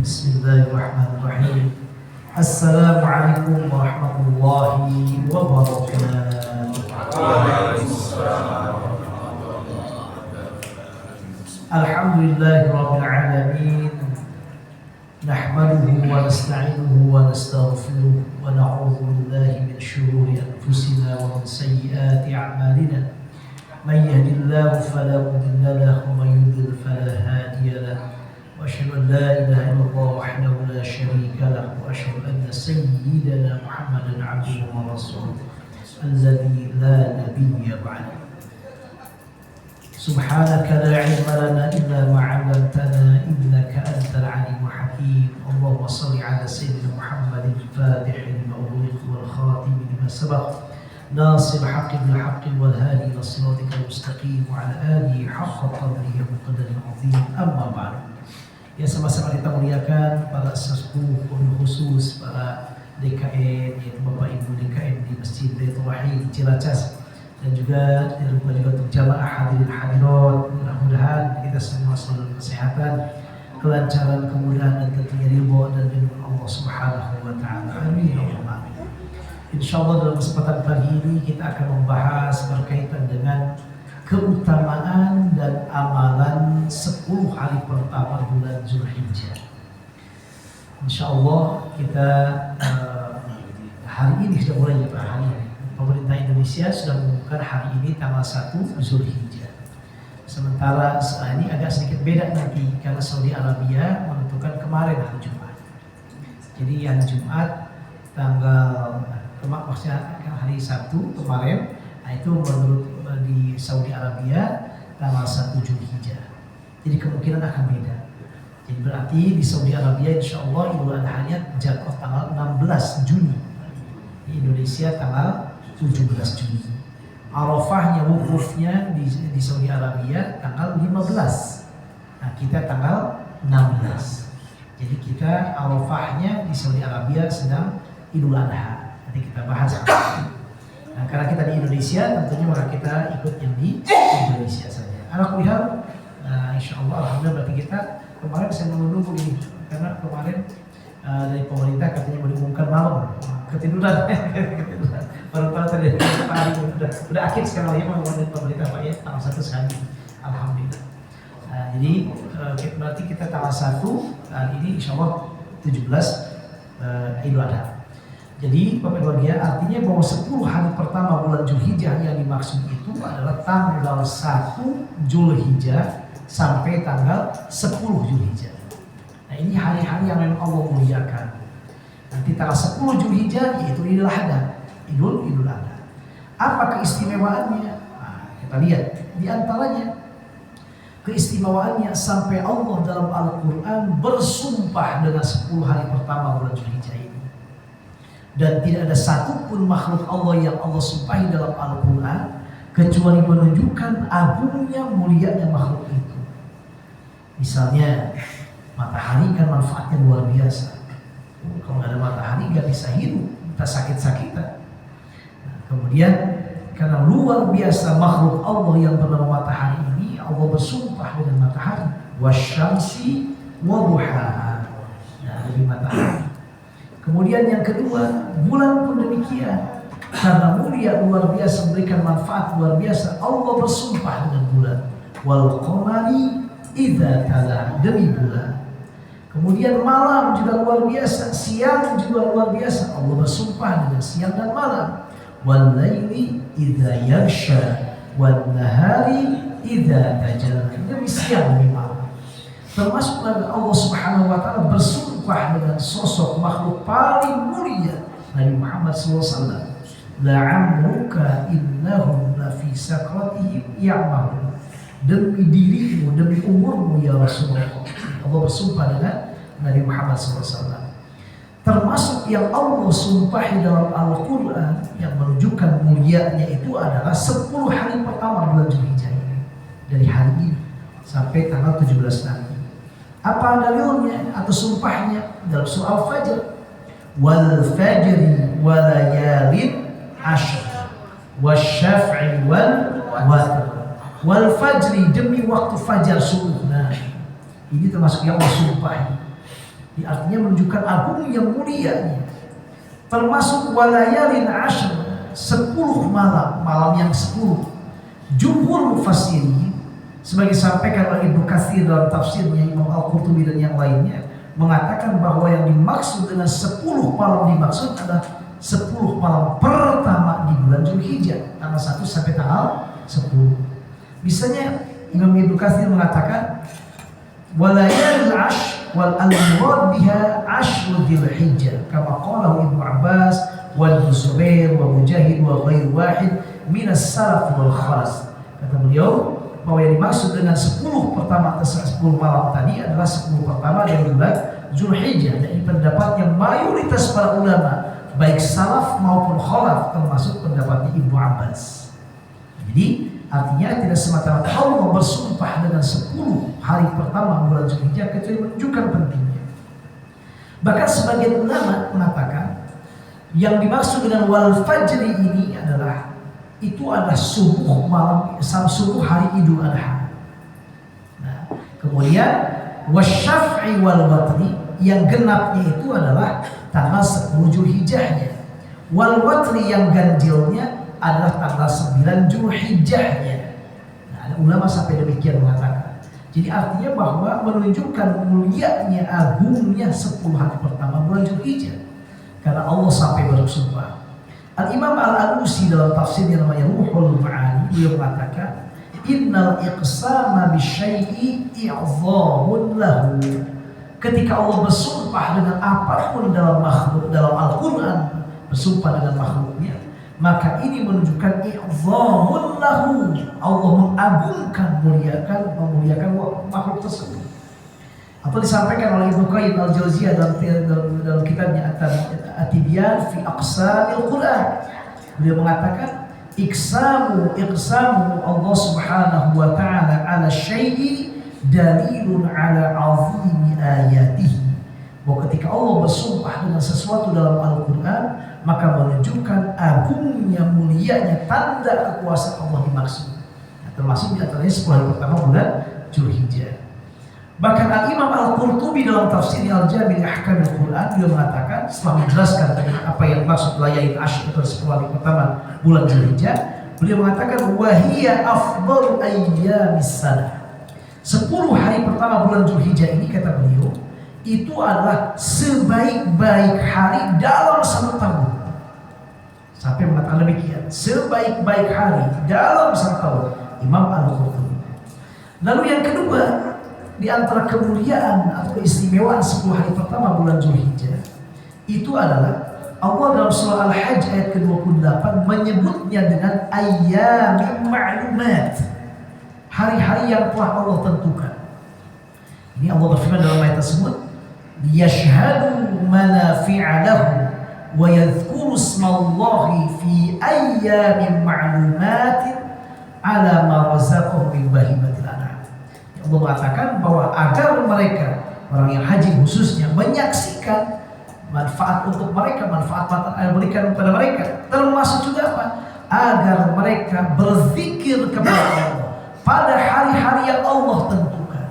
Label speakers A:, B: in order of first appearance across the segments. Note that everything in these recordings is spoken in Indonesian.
A: Bismillahirrahmanirrahim. Assalamualaikum warahmatullahi wabarakatuh. Alhamdulillahirabbil alamin. Nahmaduhu wa nasta'inuhu wa nastaghfiruh wa na'udzu billahi min shururi anfusina wa min sayyiati a'malina. Man yahdihillahu fala mudilla lahu wa man yudlil fala hadiya lahu. وأشهد أن لا إله إلا الله وحده لا شريك له وأشهد أن سيدنا محمدا عبده ورسوله الذي لا نبي بعده. سبحانك لا علم لنا إلا ما علمتنا إنك أنت العليم الحكيم. اللهم صل على سيدنا محمد الفاتح لما أغلق والخاتم لما سبق ناصر الحق بالحق والهادي إلى صراطك المستقيم وعلى آله حق قدره ومقداره العظيم. أما بعد. Ya, sama-sama kita muliakan para sesepuh khusus para DKN, yaitu Bapak Ibu DKN di Masjid Baitul Wahid Ciracas, dan juga untuk jamaah hadirin hadirat. Mudah-mudahan kita semua selalu kesehatan, kelancaran, kemudahan, dan tentunya ridho dan ridho Allah Subhanahu wa taala. Amin ya rabbal alamin. Insyaallah dalam kesempatan pagi ini kita akan membahas berkaitan dengan keutamaan dan amalan 10 hari pertama bulan Zulhijjah. Insyaallah kita hari ini sudah mulai ya Pak, hari ini pemerintah Indonesia sudah mengumumkan hari ini tanggal 1 Zulhijjah. Sementara ini agak sedikit beda nanti karena Saudi Arabia menentukan kemarin hari Jumat. Jadi hari Jumat tanggal maksudnya hari Sabtu kemarin, itu menurut di Saudi Arabia tanggal 1 Zulhijjah. Jadi kemungkinan akan beda. Jadi berarti di Saudi Arabia insya Allah Idul Adha-nya jatuh tanggal 16 Juni. Di Indonesia tanggal 17 Juni. Arafahnya, wukufnya di Saudi Arabia tanggal 15. Nah, kita tanggal 16. Jadi kita Arafahnya di Saudi Arabia sedang Idul Adha. Nanti kita bahas. Nah, karena kita di Indonesia, tentunya maka kita ikut yang di Indonesia saja. Anak lihat, insya Allah, alhamdulillah berarti kita kemarin saya menunggu ini karena kemarin dari pemerintah katanya mau diumumkan malam, ketiduran. Baru tadi hari udah akhir sekarang ya mengumumkan pemerintah Pak ya tanggal 1 sekali, alhamdulillah. Jadi berarti kita tanggal 1 hari ini insya Allah 17 Idul Adha. Jadi Bapak Ibu ya, artinya bahwa 10 hari pertama bulan Zulhijjah yang dimaksud itu adalah tanggal 1 Zulhijjah sampai tanggal 10 Zulhijjah. Nah, ini hari-hari yang memang Allah muliakan. Nanti tanggal 10 Zulhijjah yaitu Idul Adha. Idul Adha. Apa keistimewaannya? Nah, kita lihat di antaranya keistimewaannya sampai Allah dalam Al-Qur'an bersumpah dengan 10 hari pertama bulan Zulhijjah ini. Dan tidak ada satupun makhluk Allah yang Allah sumpahi dalam Al-Quran kecuali menunjukkan agungnya, mulianya makhluk itu. Misalnya matahari kan manfaatnya luar biasa. Kalau nggak ada matahari nggak bisa hidup, kita sakit-sakitan. Nah, kemudian karena luar biasa makhluk Allah yang bernama matahari ini, Allah bersumpah dengan matahari. Wasyamsi waduhaha. Nah, dari matahari. Kemudian yang kedua, bulan pun demikian. Karena mulia luar biasa, memberikan manfaat luar biasa, Allah bersumpah dengan bulan. Wal qamari idza tala, demi bulan. Kemudian malam juga luar biasa, siang juga luar biasa, Allah bersumpah dengan siang dan malam. Wal laili idza yaghsha, wan nahari idza tajalla, demi siang demi malam. Termasuk Allah Subhanahu wa taala bersumpah dengan sosok makhluk paling mulia Nabi Muhammad SAW. La'amruka innahum lafi sakratihim ya'mahun. Demi dirimu, demi umurmu ya Rasulullah. Allah bersumpah dengan Nabi Muhammad SAW. Termasuk yang Allah sumpahi dalam Al-Quran yang menunjukkan mulianya itu adalah 10 hari pertama bulan Zulhijjah ini. Dari hari ini sampai tanggal 17 nanti. Apa dalilnya atau sumpahnya? Dalam surah Al-Fajr. Wal fajri wa layalin ashr wasyaf'i wal watr. Wal fajri, demi waktu fajar subuh. Nah, ini termasuk yang Allah sumpah. Artinya menunjukkan agungnya, mulianya. Termasuk walayalin ashr, 10 malam, malam yang 10. Jumhur mufassirin sebagai disampaikan oleh Ibnu Katsir dalam tafsirnya, Imam Al-Qurtubi dan yang lainnya mengatakan bahwa yang dimaksud dengan 10 malam dimaksud adalah 10 malam pertama di bulan Zulhijjah, tanggal 1 sampai tanggal 10. Misalnya Imam Ibnu Katsir mengatakan walayalil ashr wal al-murad biha ashru dzulhijjah kama qala Ibnu Abbas wa Ibnu Zubair wa Mujahid wa ghairu wahid minas salaf wal khalaf. Kata beliau bahwa yang dimaksud dengan 10 pertama atau 10 malam tadi adalah 10 pertama dari bulan Zulhijjah, dan ini pendapatnya mayoritas para ulama baik salaf maupun khalaf, termasuk pendapatnya Ibnu Abbas. Jadi artinya tidak semata-mata Allah bersumpah dengan 10 hari pertama bulan Zulhijjah kecuali menunjukkan pentingnya. Bahkan sebagian ulama mengatakan yang dimaksud dengan wal fajri ini adalah subuh malam subuh hari Idul Adha. Nah, kemudian wasyaf'i wal watri, yang genapnya itu adalah tanggal 10 Zulhijjahnya. Wal watri, yang ganjilnya adalah tanggal 9 Zulhijjahnya. Nah, ada ulama sampai demikian mengatakan. Jadi artinya bahwa menunjukkan mulianya, agungnya 10 hari pertama bulan Zulhijjah. Karena Allah sampai bersumpah. Al-Imam Al-Alusi dalam tafsirnya namanya Ruhul Ma'ani, beliau mengatakan innal iqsama bisyai'i i'zamun lahu. Ketika Allah bersumpah dengan apapun dalam makhluk, dalam Al-Quran bersumpah dengan makhluknya, maka ini menunjukkan i'zamun lahu, Allah mengagungkan, memuliakan makhluk tersebut. Atau disampaikan oleh Ibnu Qayyim Al-Jauziyah dalam kitabnya At-Tibyan fi Aqsamil Quran. Beliau mengatakan iqsamu Allah Subhanahu wa ta'ala ala syai'i dalilun ala azimi ayatihi. Bahwa ketika Allah bersumpah dengan sesuatu dalam Al-Quran, maka menunjukkan agungnya, mulianya, tanda kekuasaan Allah dimaksud. Nah, termasuk di antaranya 10 hari pertama bulan Zulhijjah. Bahkan Al-Imam Al-Qurtubi dalam tafsirnya Al-Jami' li Ahkamil Quran, dia mengatakan setelah menjelaskan apa yang maksud layalin ashr itu 10 hari pertama bulan Zulhijjah, beliau mengatakan wahiyya afdalu ayyamis sanah. 10 hari pertama bulan Zulhijjah ini, kata beliau, itu adalah sebaik-baik hari dalam 1 tahun. Sampai mengatakan demikian, sebaik-baik hari dalam 1 tahun, Imam Al-Qurtubi. Lalu yang kedua, di antara kemuliaan atau keistimewaan 10 hari pertama bulan Zulhijjah itu adalah Allah dalam surah Al-Hajj ayat ke-28 menyebutnya dengan ayyamin ma'lumat, hari-hari yang telah Allah tentukan. Ini Allah berfirman dalam ayat tersebut, yashhadu manafi'a lahu wa yadhkuru ismallahi fi ayyamin ma'lumatin ala ma razaqahum min bahimatil an'am. Allah mengatakan bahwa agar mereka, orang yang haji khususnya, menyaksikan manfaat untuk mereka, manfaat yang berikan kepada mereka, termasuk juga apa? Agar mereka berzikir kepada Allah pada hari-hari yang Allah tentukan.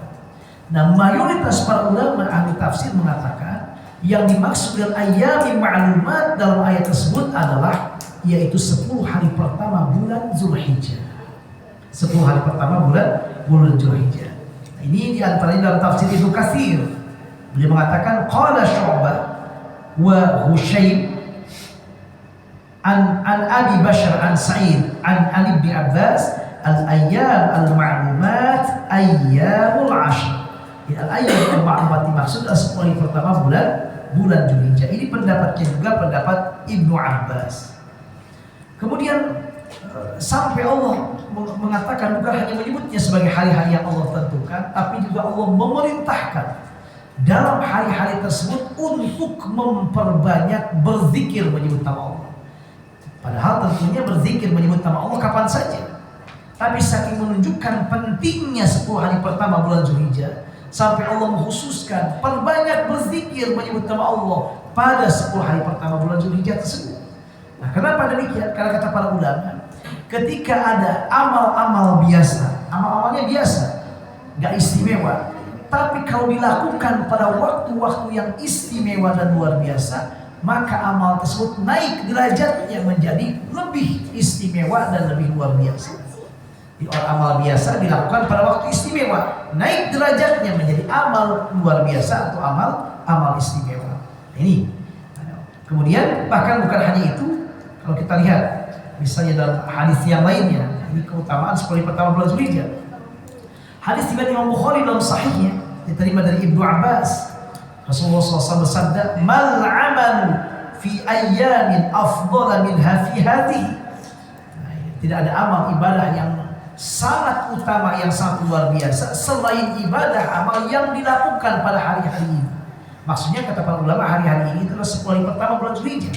A: Nah, mayoritas para ulama ahli tafsir mengatakan yang dimaksud dengan ayyamin ma'lumat dalam ayat tersebut adalah yaitu 10 hari pertama bulan Zulhijjah. 10 hari pertama bulan Zulhijjah. Ini diantaranya dalam tafsir Ibnu Katsir. Beliau mengatakan qala Syu'bah wa Hushaym an Abi Bashar an Sa'id an Ali bin Abbas al-ayyam al-ma'lumat ayyamul 'ashr. Al-ayyam al-ma'lumat dimaksud adalah 10 hari pertama bulan Zulhijjah. Ini pendapatnya juga pendapat Ibnu Abbas. Kemudian sampai Allah mengatakan bukan hanya menyebutnya sebagai hari-hari yang Allah tentukan, tapi juga Allah memerintahkan dalam hari-hari tersebut untuk memperbanyak berzikir menyebut nama Allah. Padahal tentunya berzikir menyebut nama Allah kapan saja. Tapi saking menunjukkan pentingnya 10 hari pertama bulan Zulhijjah, sampai Allah mengkhususkan perbanyak berzikir menyebut nama Allah pada 10 hari pertama bulan Zulhijjah tersebut. Nah, kenapa demikian? Karena kata para ulama, ketika ada amal-amal biasa, amal-amalnya biasa, nggak istimewa, Tapi kalau dilakukan pada waktu-waktu yang istimewa dan luar biasa, maka amal tersebut naik derajatnya menjadi lebih istimewa dan lebih luar biasa. Di amal biasa dilakukan pada waktu istimewa, naik derajatnya menjadi amal luar biasa atau amal istimewa. Ini. Kemudian bahkan bukan hanya itu, kalau kita lihat misalnya dalam hadis yang lainnya, ini keutamaan 10 pertama bulan Zulhijjah. Hadis riwayat Imam Bukhari dalam sahihnya diterima dari Ibnu Abbas. Rasulullah SAW bersabda, "Mal 'amalu fi ayyamin afdhala minha fi hadhihi." Tidak ada amal ibadah yang sangat utama, yang sangat luar biasa selain ibadah amal yang dilakukan pada hari-hari ini. Maksudnya kata para ulama, hari-hari ini adalah 10 hari pertama bulan Zulhijjah.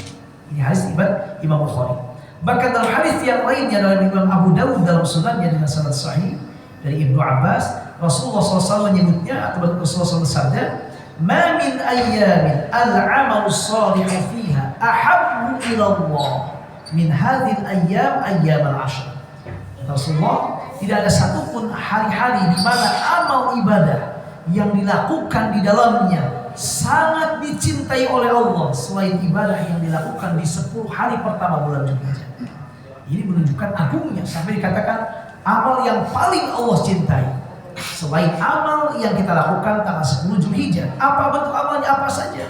A: Ini hadis riwayat Imam Bukhari. Bahkan dalam hadis yang lainnya dalam Imam Abu Dawud dalam sunannya dengan sanad sahih dari Ibnu Abbas, Rasulullah SAW menyebutnya atau Rasulullah SAW bersabda, "Ma min ayyamin al-'amalu shalihu fiha ahabbu ila Allah min hadhil ayyam ayyam al-'ashr." Rasulullah, tidak ada satupun hari-hari di mana amal ibadah yang dilakukan di dalamnya sangat dicintai oleh Allah selain ibadah yang dilakukan di 10 hari pertama bulan Zulhijjah. Ini menunjukkan agungnya sampai dikatakan amal yang paling Allah cintai selain amal yang kita lakukan tanggal 10 Zulhijjah. Apa bentuk amalnya? Apa saja?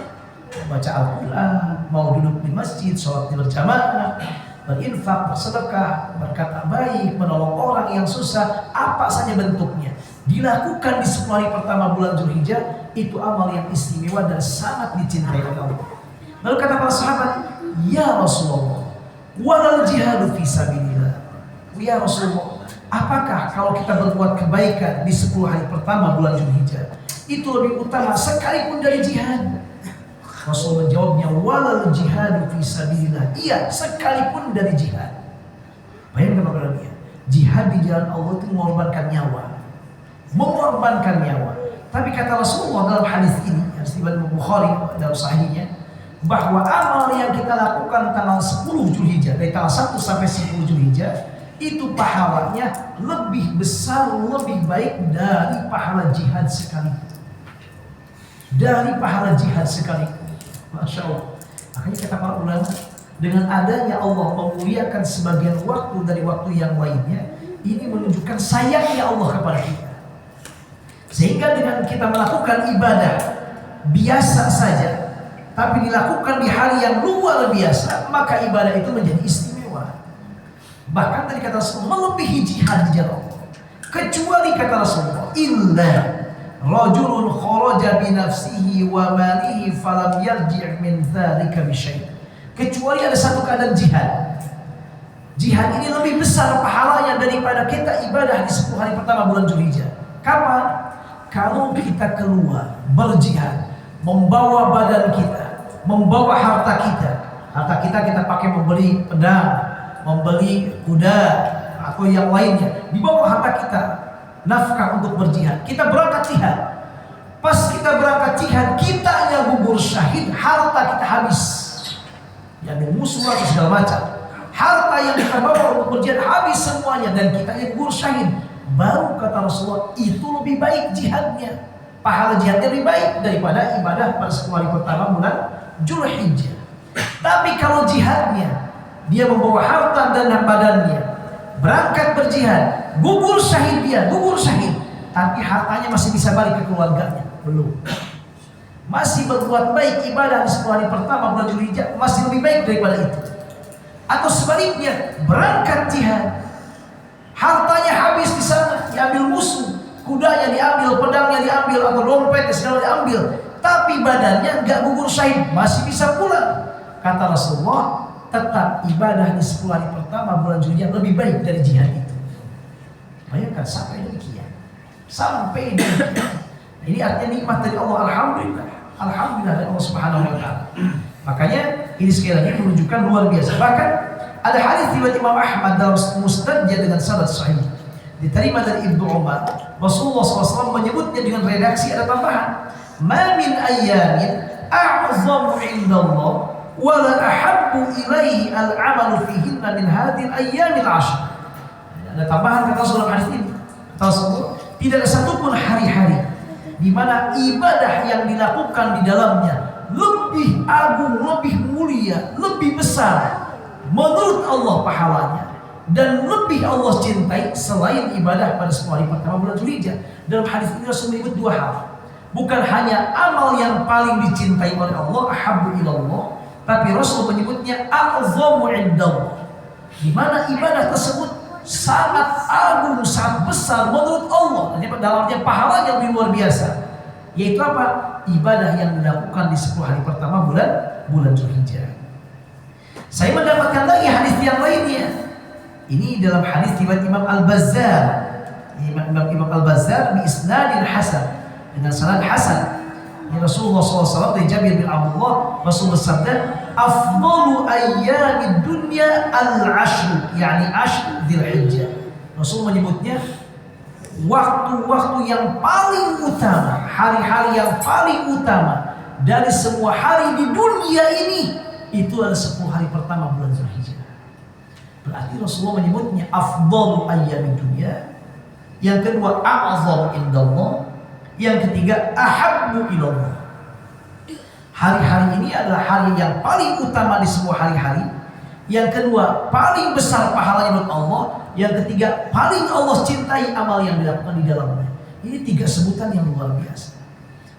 A: Baca Al-Quran, mau duduk di masjid, sholat berjamaah, berinfak, bersedekah, berkata baik, menolong orang yang susah, apa saja bentuknya dilakukan di 10 hari pertama bulan Zulhijjah, itu amal yang istimewa dan sangat dicintai oleh Allah. Lalu kata para sahabat, "Ya Rasulullah, walal jihadu fi sabilillah." Ya Rasulullah, apakah kalau kita berbuat kebaikan di 10 hari pertama bulan Zulhijjah itu lebih utama sekalipun dari jihad? Rasul menjawabnya, "Walal jihadu fi sabilillah." Iya, sekalipun dari jihad. Bayangkan kepada dia, jihad di jalan Allah itu mengorbankan nyawa. Mengorbankan nyawa. Tapi kata Rasulullah dalam hadis ini, yang riwayat Bukhari dalam sahihnya, bahwa amal yang kita lakukan tanggal 10 Zulhijjah, dari tanggal 1 sampai 10 Zulhijjah, itu pahalanya lebih besar, lebih baik dari pahala jihad sekalipun. Dari pahala jihad sekalipun. Masya Allah. Makanya kata para ulama, dengan adanya Allah memuliakan sebagian waktu dari waktu yang lainnya, ini menunjukkan sayangnya Allah kepada kita. Sehingga dengan kita melakukan ibadah biasa saja, tapi dilakukan di hari yang luar biasa, maka ibadah itu menjadi istimewa. Bahkan tadi kata Rasulullah, melebihi jihad di jalan Allah. Kecuali kata Rasulullah, "Illa rajulun kharaja bi nafsihi wa malihi falam yarji' min dzalika bi syai'." Kecuali ada satu keadaan jihad. Jihad ini lebih besar pahalanya daripada kita ibadah di 10 hari pertama bulan Zulhijjah. Kapan? Kalau kita keluar berjihad, membawa badan kita, membawa harta kita. Harta kita pakai membeli pedang, membeli kuda atau yang lainnya. Dibawa harta kita, nafkah untuk berjihad. Kita berangkat jihad. Pas kita berangkat jihad, kitanya gugur syahid, harta kita habis. Yang musuh atau segala macam. Harta yang kita bawa untuk berjihad habis semuanya dan kitanya gugur syahid. Baru kata Rasulullah, itu lebih baik jihadnya. Pahala jihadnya lebih baik daripada ibadah pada 10 hari pertama bulan Zulhijjah. Tapi kalau jihadnya, dia membawa harta dan badannya, berangkat berjihad, gugur syahid dia, gugur syahid. Tapi hartanya masih bisa balik ke keluarganya. Belum. Masih berbuat baik ibadah di 10 hari pertama bulan Zulhijjah, masih lebih baik daripada itu. Atau sebaliknya, berangkat jihad, hartanya habis di sana, diambil musuh, kudanya diambil, pedangnya diambil, atau dompetnya segala diambil, tapi badannya nggak gugur syahid, masih bisa pulang. Kata Rasulullah, tetap ibadah di 10 hari pertama bulan Zulhijjah lebih baik dari jihad itu. Bayangkan sampai demikian, sampai demikian. Ini artinya nikmat dari Allah. Alhamdulillah, alhamdulillah dari Allah Subhanahu Wa Taala. Makanya ini sekali lagi menunjukkan luar biasa. Bahkan ada hadis riwayat Imam Ahmad dalam musnadnya dengan sanad sahih, diterima dari Ibnu Umar. Rasulullah SAW menyebutnya dengan redaksi ada tambahan, "Ma min ayyamin a'zamu 'indallah wa la ahabbu ilaihi al-'amalu fihinna min hadhihi al-ayyamil 'ashr." Ada tambahan kata Rasulullah hadis ini. Kata Rasulullah, tidak ada satupun hari-hari di mana ibadah yang dilakukan di dalamnya lebih agung, lebih mulia, lebih besar menurut Allah pahalanya, dan lebih Allah cintai selain ibadah pada 10 hari pertama bulan Dzulhijjah. Dalam hadis ini Rasul menyebut 2 hal. Bukan hanya amal yang paling dicintai oleh Allah, ahabbu ilallah, tapi Rasul menyebutnya a'zamu indallah, di mana ibadah tersebut sangat agung, sangat besar menurut Allah. Dalamnya pahala yang luar biasa. Yaitu apa? Ibadah yang dilakukan di 10 hari pertama bulan Dzulhijjah. Saya mendapatkan lagi hadis yang lainnya. Ini dalam hadis riwayat Imam Al-Bazzar. Imam Al-Bazzar bi isnadin hasan, dengan sanad hasan. Rasulullah SAW dari Jabir bin Abdullah, Rasul bersabda, afdalu ayyamid dunya al-ashr, yakni ashr Dzulhijjah. Rasul menyebutnya waktu-waktu yang paling utama, hari-hari yang paling utama dari semua hari di dunia ini, itu adalah 10 hari pertama bulan Dzulhijjah. Berarti Rasulullah menyebutnya afdalu ayyamid dunya, yang kedua a'zam indallah, yang ketiga ahabbu ilallah. Hari-hari ini adalah hari yang paling utama di semua hari-hari. Yang kedua paling besar pahalanya menurut Allah. Yang ketiga paling Allah cintai amal yang dilakukan di dalamnya. Ini 3 sebutan yang luar biasa.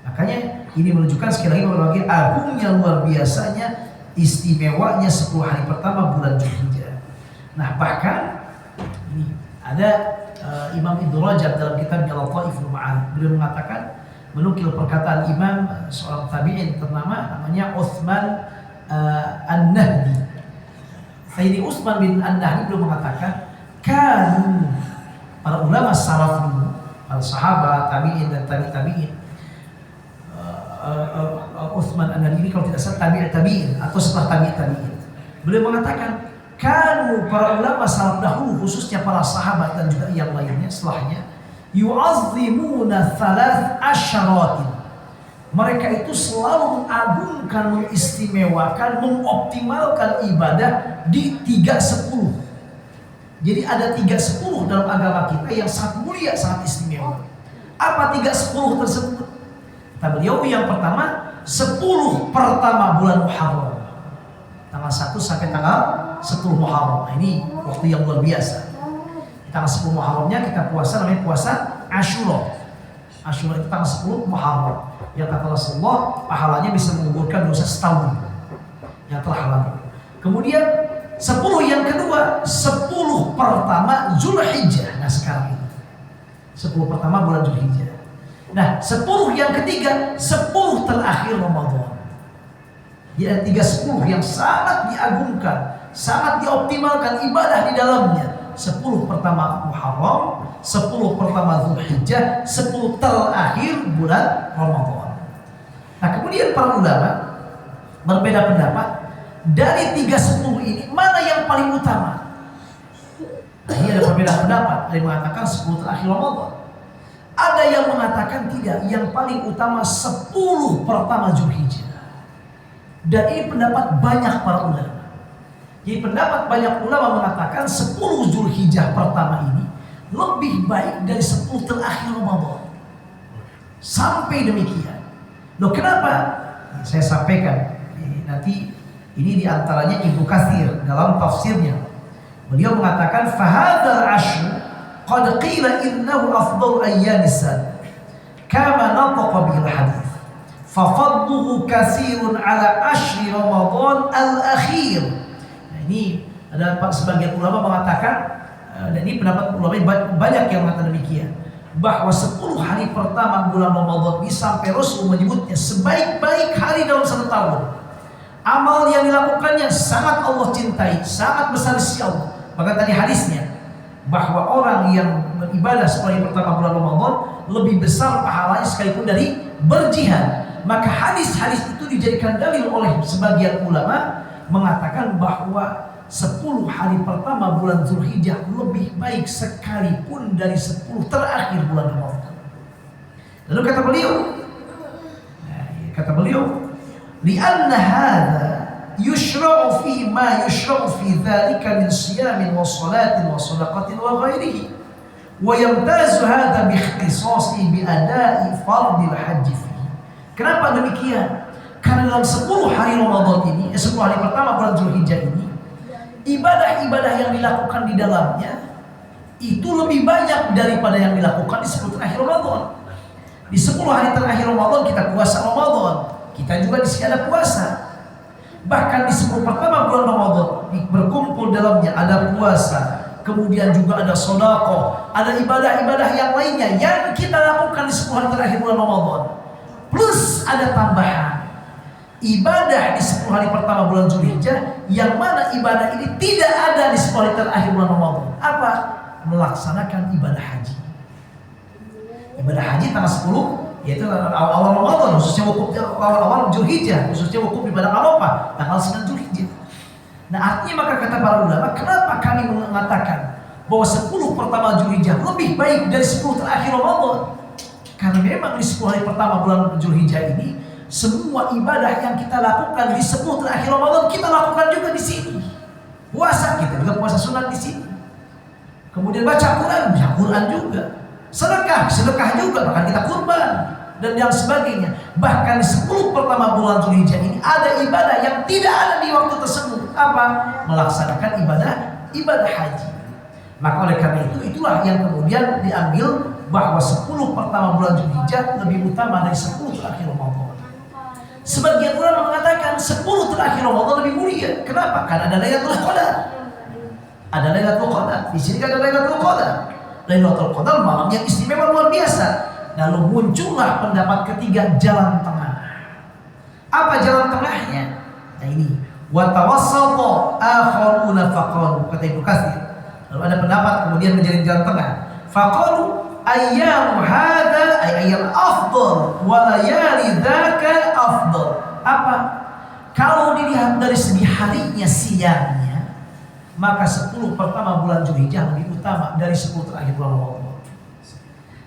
A: Makanya ini menunjukkan sekali lagi berbagai agungnya, luar biasanya, istimewanya 10 hari pertama bulan Dzulhijjah. Nah, bahkan ini ada Imam Ibnu Rajab dalam kitabnya Lataiful Ma'arif, beliau mengatakan, menukil perkataan Imam seorang tabi'in ternama namanya Utsman An-Nahdi. Sayyidi Utsman bin An-Nahdi beliau mengatakan, kan para ulama salaf dulu, para sahabat, tabi'in dan tabi'in, Utsman An-Nahdi ini kalau tidak salah tabi'in atau setelah tabi'in, beliau mengatakan, kanu para ulama salaf dahulu, khususnya para sahabat dan juga yang lainnya setelahnya, yu'azzimuna thalath asyaratin. Mereka itu selalu mengagungkan, mengistimewakan, mengoptimalkan ibadah di 3-10. Jadi ada 3-10 dalam agama kita yang sangat mulia, sangat istimewa. Apa 3-10 tersebut? Kata beliau, yang pertama 10 pertama bulan Muharram, tanggal 1 sampai tanggal 10 Muharram. Nah, ini waktu yang luar biasa. Tanggal 10 Muharramnya kita puasa, namanya puasa Asyura. Asyura itu tanggal 10 Muharram. Yang kata Rasulullah, pahalanya bisa menggugurkan dosa setahun yang telah lalu. Kemudian 10 yang kedua, 10 pertama Dzulhijjah. Nah, sekarang ini 10 pertama bulan Dzulhijjah. Nah, 10 yang ketiga, 10 terakhir Ramadan. Jadi 3-10 yang sangat diagungkan, sangat dioptimalkan ibadah di dalamnya. 10 pertama Muharram, 10 pertama Dzulhijjah, 10 terakhir bulan Ramadan. Nah, kemudian para ulama berbeda pendapat, dari 3-10 ini mana yang paling utama? Nah, ini ada perbedaan pendapat. Ada yang mengatakan 10 terakhir Ramadan, ada yang mengatakan tidak, yang paling utama 10 pertama Dzulhijjah. Dan ini pendapat banyak para ulama. Jadi pendapat banyak ulama mengatakan 10 Dzulhijjah pertama ini lebih baik dari 10 terakhir Ramadan. Sampai demikian. Loh, kenapa? Saya sampaikan. Nanti ini diantaranya Ibnu Katsir dalam tafsirnya. Beliau mengatakan, fahadzal ashr qad qila innahu afdalu ayyamis sana kama nataqa bil hadits. Fafadluhu katsirun ala ashri Ramadan al-akhir. Nah, ini ada sebagian ulama mengatakan, dan ini pendapat ulama banyak yang mengatakan demikian, bahwa 10 hari pertama bulan Ramadan ini sampai Rasul menyebutnya sebaik-baik hari dalam 1 tahun. Amal yang dilakukannya sangat Allah cintai, sangat besar sisi Allah. Maka tadi hadisnya bahwa orang yang beribadah 10 hari pertama bulan Ramadan lebih besar pahalanya sekalipun dari berjihad. Maka hadis-hadis itu dijadikan dalil oleh sebagian ulama mengatakan bahwa 10 hari pertama bulan Dzulhijjah lebih baik sekalipun dari 10 terakhir bulan Ramadan. Lalu kata beliau, li'anna hadha yushra'u fi ma yushra'u fi dhalika min siyamin wa salatin wa sadaqatin wa ghairihi. Wa yamtazu hadza bi ikhtisasi bi ada'i fardil haji fihi. Kenapa demikian? Karena dalam 10 hari Ramadan ini, 10 hari pertama bulan Zulhijjah ini, ibadah-ibadah yang dilakukan di dalamnya itu lebih banyak daripada yang dilakukan di 10 terakhir Ramadan. Di 10 hari terakhir Ramadan kita puasa Ramadan, kita juga di sini ada puasa. Bahkan di 10 pertama bulan Ramadan berkumpul dalamnya ada puasa, kemudian juga ada sedekah, ada ibadah-ibadah yang lainnya yang kita lakukan di 10 hari terakhir bulan Ramadan. Plus ada tambahan ibadah di 10 hari pertama bulan Zulhijjah, yang mana ibadah ini tidak ada di 10 hari terakhir bulan Ramadan. Apa? Melaksanakan ibadah haji. Ibadah haji tanggal 10, yaitu awal Ramadan, khususnya wukuf awal Zulhijjah, khususnya wukuf ibadah Arafah tanggal 9 Zulhijjah. Nah, artinya maka kata para ulama, kenapa kami mengatakan bahwa 10 pertama Zulhijjah lebih baik dari 10 terakhir Ramadan? Karena memang di 10 hari pertama bulan Zulhijjah ini semua ibadah yang kita lakukan di 10 terakhir Ramadan kita lakukan juga di sini. Puasa kita juga puasa sunat di sini. Kemudian baca Quran juga. Sedekah juga, bahkan kita kurban dan yang sebagainya. Bahkan di 10 pertama bulan Zulhijjah ini ada ibadah yang tidak ada di waktu tersebut. Apa? Melaksanakan ibadah haji. Maka oleh karena itulah yang kemudian diambil bahwa 10 pertama bulan Zulhijjah lebih utama dari 10 terakhir Ramadan. Sebagian ulama mengatakan 10 terakhir Ramadan lebih mulia. Kenapa? Karena ada Lailatul Qadar. Ada Lailatul Qadar. Di sini kan ada Lailatul Qadar. Lailatul Qadar malam yang istimewa luar biasa. Lalu muncullah pendapat ketiga, jalan tengah. Apa jalan tengahnya? Nah ini, wa tawassata akharuna faqalu, kata Ibnu Katsir. Lalu ada pendapat kemudian menjadi jalan tengah. Faqalu ayyam hadza ay ayyam afdal wa layali dzaka afdal. Apa? Kalau dilihat dari segi harinya, siangnya, maka 10 pertama bulan Zulhijjah lebih utama dari 10 terakhir bulan Ramadan.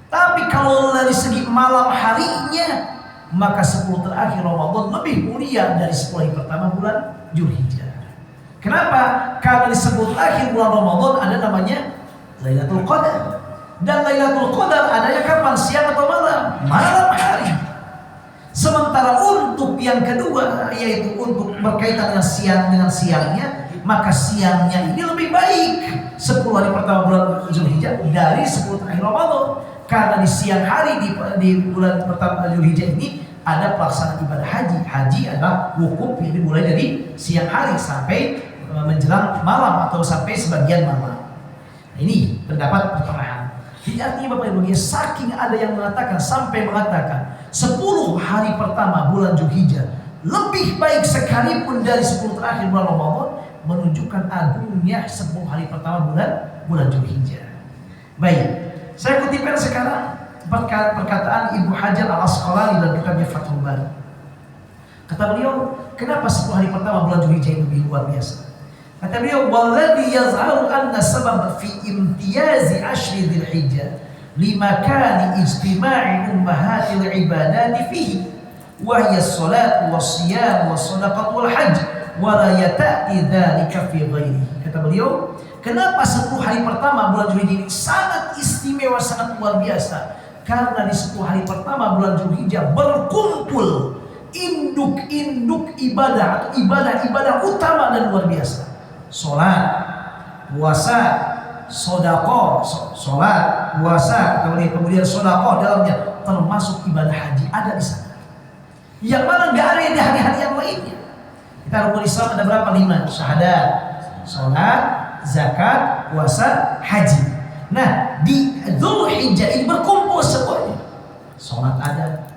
A: Tapi kalau dari segi malam harinya, maka 10 terakhir Ramadan lebih mulia dari 10 hari pertama bulan Zulhijjah. Kenapa? Karena di 10 terakhir bulan Ramadan ada namanya Lailatul Qadar. Dan Lailatul Qadar adanya kapan? Siang atau malam? Malam hari. Sementara untuk yang kedua, yaitu untuk berkaitan dengan siangnya, maka siangnya ini lebih baik 10 hari pertama bulan Zulhijjah dari 10 terakhir Ramadan. Karena di siang hari di bulan pertama Zulhijjah ini ada pelaksanaan ibadah haji. Haji adalah wukuf yang dimulai dari siang hari sampai menjelang malam atau sampai sebagian malam. Nah, ini pendapat pertengahan. Jadi artinya Bapak Ibu, saking ada yang mengatakan sampai mengatakan 10 hari pertama bulan Zulhijjah lebih baik sekalipun dari 10 terakhir bulan Ramadan, menunjukkan agungnya 10 hari pertama bulan Zulhijjah. Baik, saya kutipkan sekarang perkataan Ibnu Hajar Al-Asqalani dalam kitabnya Fathul Bari. Kata beliau, kenapa 10 hari pertama bulan Zulhijjah lebih luar biasa? Kata beliau, walladhi yaz'aru anna sabab fi imtiyazi ashri dzulhijjah limakani ijtima'i ummahatil ibadati fihi wa hiya as-salat was-siyam was-shadaqah wal-hajj wa la yata'ti dzalika fi ghairihi. Kata beliau, kenapa 10 hari pertama bulan Zulhijjah ini sangat istimewa, sangat luar biasa? Karena di 10 hari pertama bulan Zulhijjah berkumpul induk-induk ibadah atau ibadah-ibadah utama dan luar biasa. Salat, puasa, sedekah, salat, puasa, kemudian sedekah dalamnya termasuk ibadah haji ada di sana. Yang mana enggak ada di hari-hari yang lainnya. Kita rukun Islam ada berapa? 5. Syahadat, salat, zakat, puasa, haji. Nah, di Zulhijjah ini berkumpul semuanya. Salat ada,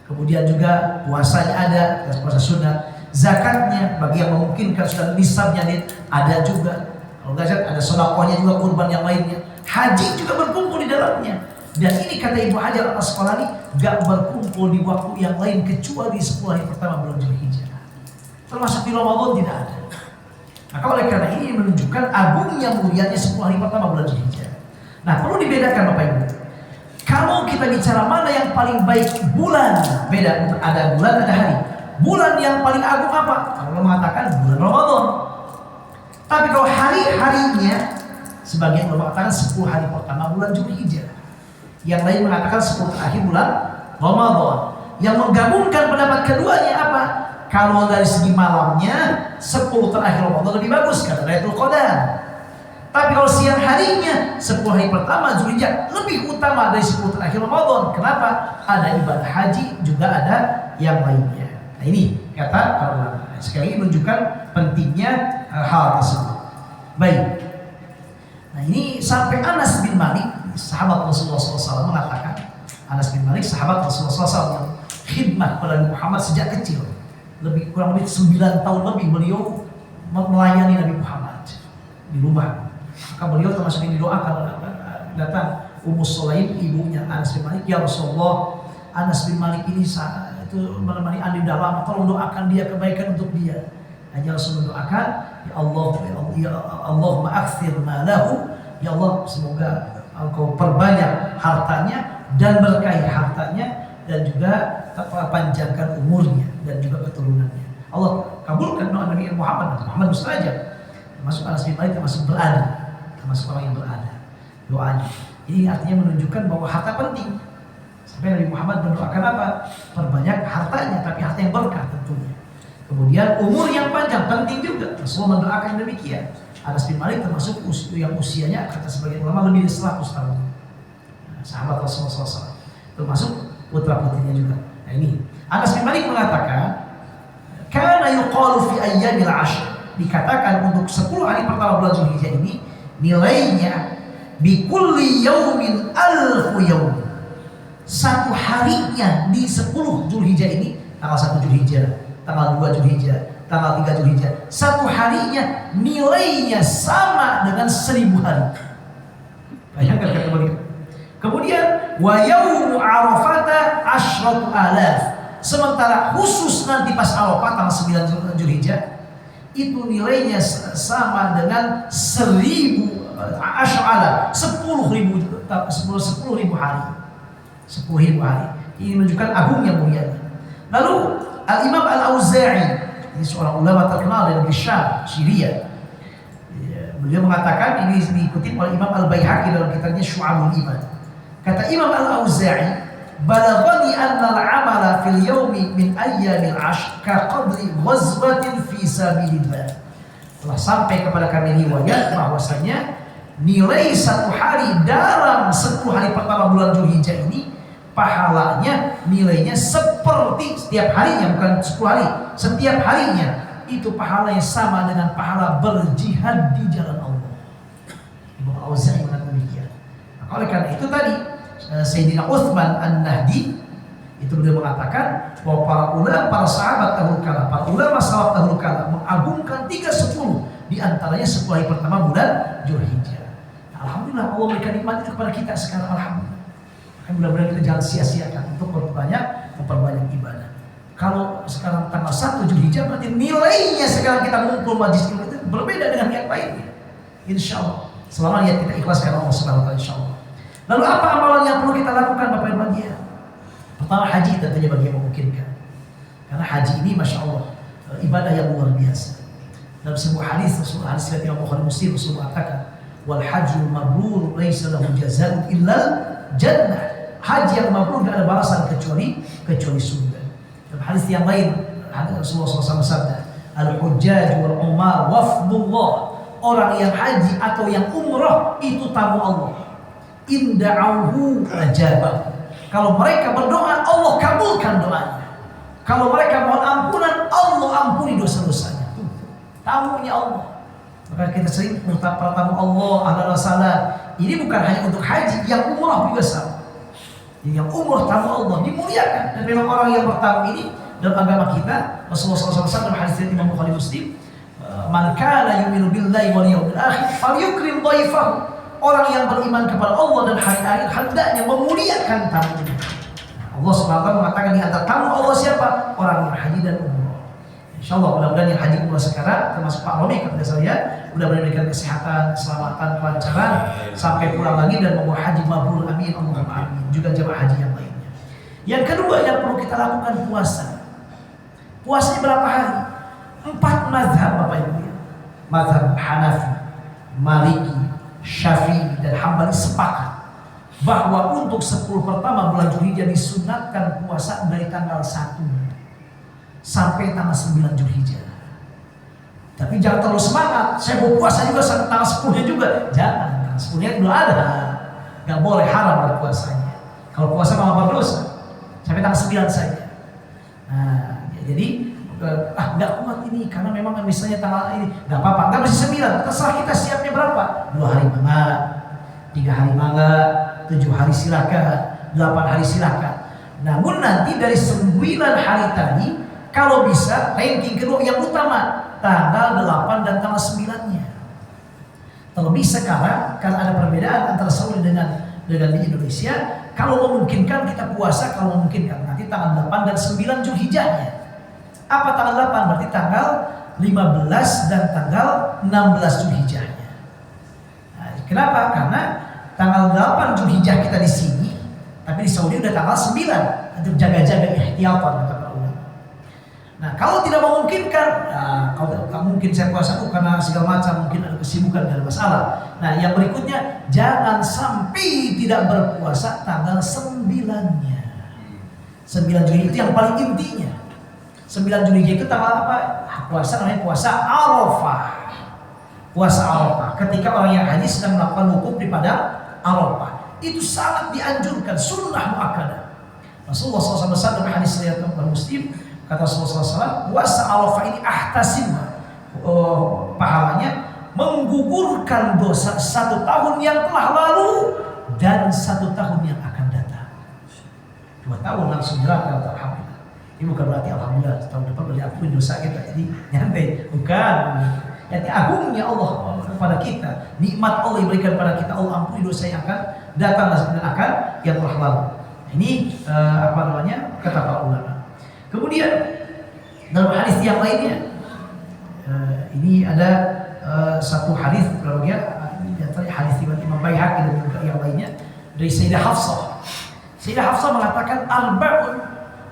A: kemudian juga puasanya ada, puasa sunat. Zakatnya bagi yang memungkinkan sudah nisabnya ada juga. Kalau enggak ada sedekahnya juga, kurban yang lainnya. Haji juga berkumpul di dalamnya. Dan ini kata Ibnu Hajar Al-Asqalani enggak berkumpul di waktu yang lain kecuali 10 hari pertama bulan Zulhijjah. Termasuk di Ramadan tidak ada. Maka oleh karena ini menunjukkan agungnya mulianya 10 hari pertama bulan Zulhijjah. Nah, perlu dibedakan Bapak Ibu. Kalau kita bicara mana yang paling baik bulan, beda, ada bulan, ada hari. Bulan yang paling agung apa? Kalau mengatakan bulan Ramadan. Tapi kalau hari-harinya Sebagian ulama mengatakan 10 hari pertama bulan Dzulhijjah. Yang lain mengatakan 10 terakhir bulan Ramadan. Yang menggabungkan pendapat keduanya apa? Kalau dari segi malamnya 10 terakhir Ramadan lebih bagus karena Lailatul Qadar. Tapi kalau siang harinya 10 hari pertama Dzulhijjah lebih utama dari 10 terakhir Ramadan. Kenapa? Ada ibadah haji, juga ada yang lainnya. Nah ini kata para ulama. Sekali ini menunjukkan pentingnya hal tersebut. Baik. Nah ini sampai Anas bin Malik, sahabat Rasulullah SAW mengatakan, Anas bin Malik sahabat Rasulullah SAW yang khidmat pada Nabi Muhammad sejak kecil, kurang lebih 9 tahun lebih beliau melayani Nabi Muhammad di rumah. Maka beliau termasuk yang didoakan, datang Ummu Sulaim ibunya Anas bin Malik, ya Rasulullah, Anas bin Malik ini itu menemani andi dalam, tolong doakan dia kebaikan untuk dia. Hanya Rasul mendoakan, ya Allah ma'akthir malahu, ya Allah semoga engkau perbanyak hartanya dan berkahi hartanya dan juga panjangkan umurnya dan juga keturunannya. Allah kabulkan doa Nabi Muhammad mustajab. Termasuk Anas bin Malik termasuk berada, termasuk orang yang berada doanya. Ini artinya menunjukkan bahwa harta penting. Sampai Nabi Muhammad mendoakan apa? Perbanyak hartanya, tapi harta yang berkah tentunya. Kemudian umur yang panjang penting juga. Rasulullah mendoakan demikian. Anas bin Malik termasuk yang usianya kata sebagian ulama lebih dari 100 tahun. Sahabat Rasulullah SAW. Termasuk putra putrinya juga. Nah ini Anas bin Malik mengatakan, kana yuqalu fi ayyamil 'ashr. Dikatakan untuk 10 hari pertama bulan Dzulhijjah ini nilainya bi kulli yaumin alfu yaum. Satu harinya di 10 Dzulhijjah ini, tanggal 1 Dzulhijjah, tanggal 2 Dzulhijjah, tanggal 3 Dzulhijjah, satu harinya nilainya sama dengan 1000 hari. Bayangkan kata beliau. Kemudian wa yaumu arafata asyratu alaf. Sementara khusus nanti pas Arafah tanggal 9 Dzulhijjah itu nilainya sama dengan 1000 asy'ala, 10.000 hari. 10.000 hari. Ini menunjukkan agungnya mulianya. Lalu Al-Imam Al-Auza'i, ini seorang ulama terkenal dari negeri Syam, Syria. Beliau mengatakan, ini diikuti oleh Imam Al-Baihaqi dalam kitabnya Syu'abul Iman. Kata Imam Al-Auza'i, balaghani anna al-amala fil yawmi min ayyamil 'ashr ka qadri ghazwatin fi sabilillah. Telah sampai kepada kami riwayat bahwasanya nilai satu hari dalam 10 hari pertama bulan Dzulhijjah ini pahalanya nilainya seperti setiap harinya, bukan 10 hari, setiap harinya itu pahalanya sama dengan pahala berjihad di jalan Allah. Imam Al-Auza'i mengatakan demikian. Nah, oleh karena itu tadi Sayyidina Utsman An-Nahdi itu beliau mengatakan bahwa para sahabat dahulu kala, para ulama salaf dahulu kala mengagungkan 3/10 di antaranya 10 hari pertama bulan Dzulhijjah. Nah, alhamdulillah Allah memberikan nikmat itu kepada kita sekarang, alhamdulillah. Mudah-mudahan kita jangan sia-siakan untuk memperbanyak ibadah. Kalau sekarang tanggal 1 Dzulhijjah berarti nilainya sekarang kita mengumpul majlis ilmu itu berbeda dengan yang lainnya. Insya Allah. Selama niat kita ikhlaskan Allah Subhanahu wa taala, insya Allah. Lalu apa amalan yang perlu kita lakukan Bapak Ibu bagian? Pertama haji tentunya bagi yang memungkinkan. Karena haji ini Masya Allah ibadah yang luar biasa. Dalam sebuah hadis Rasulullah hadis Imam Bukhari Muslim Rasulullah mengatakan wal hajjul mabrur laisa lahu jazaa'un illa jannah. Haji yang mabrur tidak ada balasan kecuali surga. Dalam hadis yang lain Rasulullah SAW bersabda, al-hujjaj wal umar wafdullah. Orang yang haji atau yang umrah itu tamu Allah. Inda'auhu ajabah. Kalau mereka berdoa, Allah kabulkan doanya. Kalau mereka mohon ampunan, Allah ampuni dosa-dosanya. Tamunya Allah. Maka kita sering para tamu Allah, ahlan wa sahlan. Ini bukan hanya untuk haji, yang umrah juga sama. Yang umrah tamu Allah dimuliakan, dan memang orang yang bertamu ini dalam agama kita Rasulullah SAW dalam hadis dari Imam Bukhari Muslim, man kana yu'minu billahi wal yawmil akhir falyukrim dhaifahu. Orang yang beriman kepada Allah dan hari akhir hendaknya memuliakan tamunya. Allah SWT mengatakan di antara tamu Allah siapa? Orang yang haji dan umrah. Insyaallah mudah-mudahan yang haji umrah sekarang termasuk Pak Romi kepada saya, mudah-mudahan diberikan kesehatan, keselamatan, kelancaran sampai pulang lagi dan membawa haji mabrur, amin Allahumma amin. Juga jemaah haji yang lainnya. Yang kedua yang perlu kita lakukan puasa. Puasanya berapa hari? 4 mazhab Bapak Ibu ya. Mazhab Hanafi, Maliki, Syafi'i dan Hambali sepakat bahwa untuk 10 pertama bulan Zulhijjah disunatkan puasa dari tanggal 1 sampai tanggal 9 Zulhijjah. Tapi jangan terlalu semangat, saya mau puasa juga sampai tanggal 10-nya juga. Jangan, tanggal 10-nya belum ada. Gak boleh, haram berpuasanya. Kalau puasa malah berdosa. Sampai tanggal 9 saja. Nah, jadi nggak kuat ini karena memang misalnya tanggal ini nggak apa-apa, nggak mesti 9. Terserah kita siapnya berapa. 2 hari mangga, 3 hari mangga, 7 hari silakan, 8 hari silakan. Namun nanti dari 9 hari tadi, kalau bisa ranking kedua yang utama tanggal 8 dan tanggal 9-nya. Terlebih sekarang karena ada perbedaan antara Saudi dengan di Indonesia. Kalau memungkinkan kita puasa, kalau memungkinkan nanti tanggal 8 dan 9 Zulhijjahnya. Apa tanggal 8? Berarti tanggal 15 dan tanggal 16 Zulhijjahnya. Nah, kenapa? Karena tanggal 8 Zulhijjah kita di sini, tapi di Saudi udah tanggal 9 untuk jaga-jaga ihtiyatan kata para ulama. Nah, kalau tidak memungkinkan, kalau tak mungkin saya puasa karena segala macam, mungkin ada kesibukan, tidak ada masalah. Nah, yang berikutnya jangan sampai tidak berpuasa tanggal 9-nya. 9 Juli itu yang paling intinya. 9 Juli itu tanggal apa? Puasa namanya puasa Arafah. Puasa Arafah. Ketika orang yang haji sedang melakukan wukuf di padang Arafah. Itu sangat dianjurkan, sunnah muakkadah. Rasulullah SAW bersabda dalam hadis riwayat Muslim, kata Rasulullah SAW, puasa Arafah ini ahtasib, pahalanya menggugurkan dosa 1 tahun yang telah lalu dan 1 tahun yang akan datang. 2 tahun langsung neraka, alhamdulillah. Ini bukan berarti alhamdulillah tahun depan boleh ampun dosa kita, jadi nyantai, bukan. Jadi agungnya Allah kepada kita, nikmat Allah diberikan kepada kita, Allah ampuni dosa yang akan datang dan akan yang telah lalu. Ini kata para ulama. Kemudian dalam hadis yang lainnya, ini ada satu hadis di antara hadis Imam Baihaqi dan juga yang lainnya dari Sayyidah Hafsah. Sayyidah Hafsah mengatakan arba'un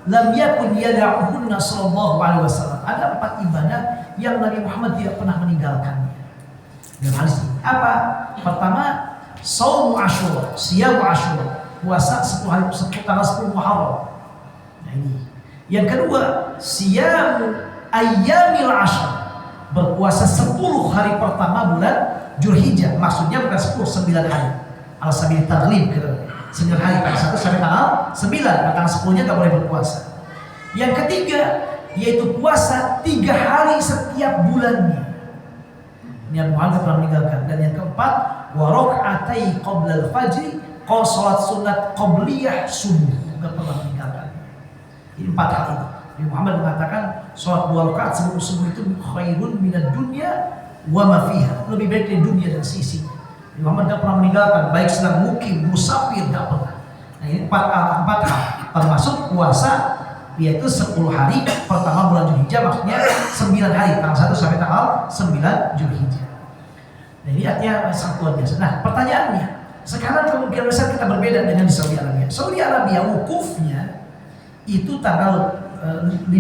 A: lam yakun yada'uhunna sallallahu alaihi wasallam. Ada 4 ibadah yang Nabi Muhammad tidak pernah meninggalkannya. Dalam hadis ini apa? Pertama, shaum Asyura, siyam Asyura, puasa 10 hari tanggal 10 Muharram. Nah ini. Yang kedua, siyam ayyamil ashr, berpuasa 10 hari pertama bulan Zulhijjah. Maksudnya bukan 10, 9 hari. Al-sabil taghlib gitu. 9 hari, tanggal 1 sampai tanggal 9, tanggal 10-nya gak boleh berpuasa. Yang ketiga, yaitu puasa 3 hari setiap bulannya. Ini yang Muhammad pernah meninggalkan. Dan yang keempat, wa rak'atai qabla al-fajr, kalau salat sunat qabliyah subuh, gak pernah meninggalkan. Ini 4 hal ini. Nabi Muhammad mengatakan salat 2 rakaat sebelum subuh itu khairun minad dunya wa ma fiha, lebih baik dari dunia dan seisinya. Muhammad tidak pernah meninggalkan, baik sedang mukim, musafir, tidak pernah. Nah ini 4 hal, termasuk puasa, yaitu 10 hari pertama bulan Zulhijjah, maksudnya 9 hari, tanggal 1 sampai tanggal 9 Zulhijjah. Nah ini artinya sangat luar biasa. Nah pertanyaannya, sekarang kemungkinan besar kita berbeda dengan di Saudi Arabia. Saudi Arabia wukufnya itu tanggal 15.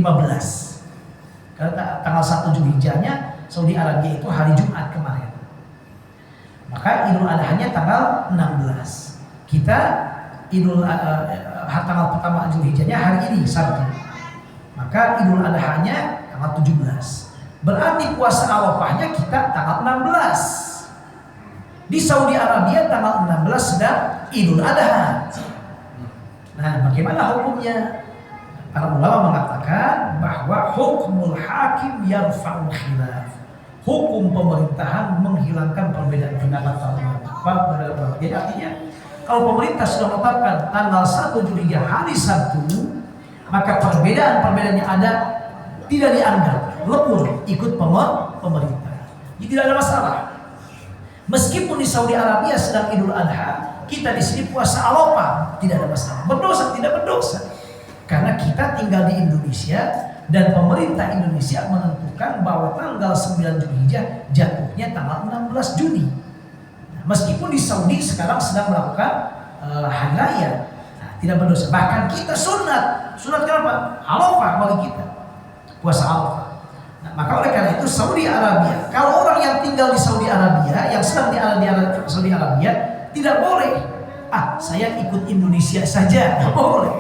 A: Karena tanggal 1 Zulhijjahnya Saudi Arabia itu hari Jumat kemarin. Maka Idul Adha-nya tanggal 16. Kita tanggal pertama Zulhijjahnya hari ini Sabtu. Maka Idul Adha-nya tanggal 17. Berarti puasa Arafahnya kita tanggal 16. Di Saudi Arabia tanggal 16 sedang Idul Adha. Nah, bagaimana hukumnya? Para ulama mengatakan bahwa hukmul hakim yarfa'ul khilaf. Hukum pemerintahan menghilangkan perbedaan pendapat ulama. Jadi artinya kalau pemerintah sudah menetapkan tanggal 1 Zulhijjah hari Sabtu, maka perbedaan yang ada tidak dianggap, lebur ikut pemerintah. Jadi tidak ada masalah. Meskipun di Saudi Arabia sedang Idul Adha, kita di sini puasa Arafah, tidak ada masalah. Berdosa tidak berdosa. Karena kita tinggal di Indonesia dan pemerintah Indonesia menentukan bahwa tanggal 9 Zulhijjah jatuhnya tanggal 16 Juni. Nah, meskipun di Saudi sekarang sedang melakukan hari raya, tidak berdosa. Bahkan kita sunat kenapa? Arafah bagi kita, puasa Arafah. Nah, Maka oleh karena itu Saudi Arabia, kalau orang yang tinggal di Saudi Arabia, yang sedang di Saudi Arabia, tidak boleh. Saya ikut Indonesia saja, nggak boleh.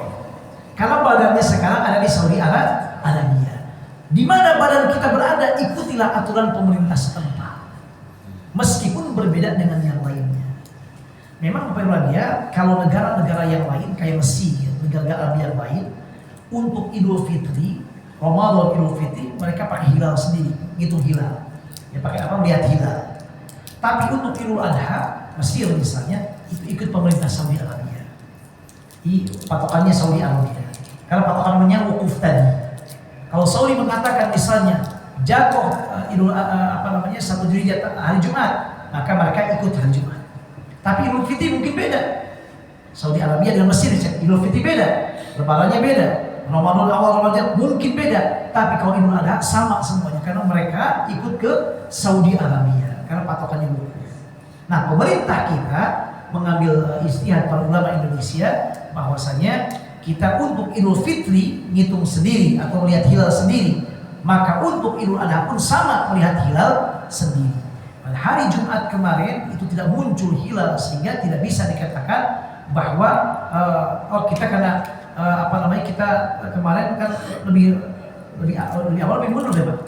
A: Karena badannya sekarang ada di Saudi Arabia. Di mana badan kita berada, ikutilah aturan pemerintah setempat. Meskipun berbeda dengan yang lainnya. Memang ya, kalau negara-negara yang lain kayak Mesir, negara Arab yang lain, untuk Idul Fitri, Ramadan Idul Fitri, mereka pakai hilal sendiri, ngitung hilal. Ya pakai apa? Lihat hilal. Tapi untuk Idul Adha, Mesir misalnya, itu ikut pemerintah Saudi Arabia. Patokannya Saudi Arabia. Karena patokannya wukuf tadi. Kalau Saudi mengatakan misalnya jatuh satu Dzulhijjah hari Jumat, maka mereka ikut hari Jumat. Tapi Idul Fitri mungkin beda. Saudi Arabia dan Mesir Idul Fitri beda, lebarannya beda. Ramadan awal Ramadan mungkin beda, tapi kalau Idul Adha sama semuanya karena mereka ikut ke Saudi Arabia karena patokannya wukuf. Nah, pemerintah kita mengambil istihad para ulama Indonesia bahwasanya kita untuk Idul Fitri ngitung sendiri atau melihat hilal sendiri, maka untuk Idul Adha pun sama melihat hilal sendiri. Pada hari Jumat kemarin itu tidak muncul hilal sehingga tidak bisa dikatakan bahwa kita karena kita kemarin kan lebih awal lebih mundur ya Pak.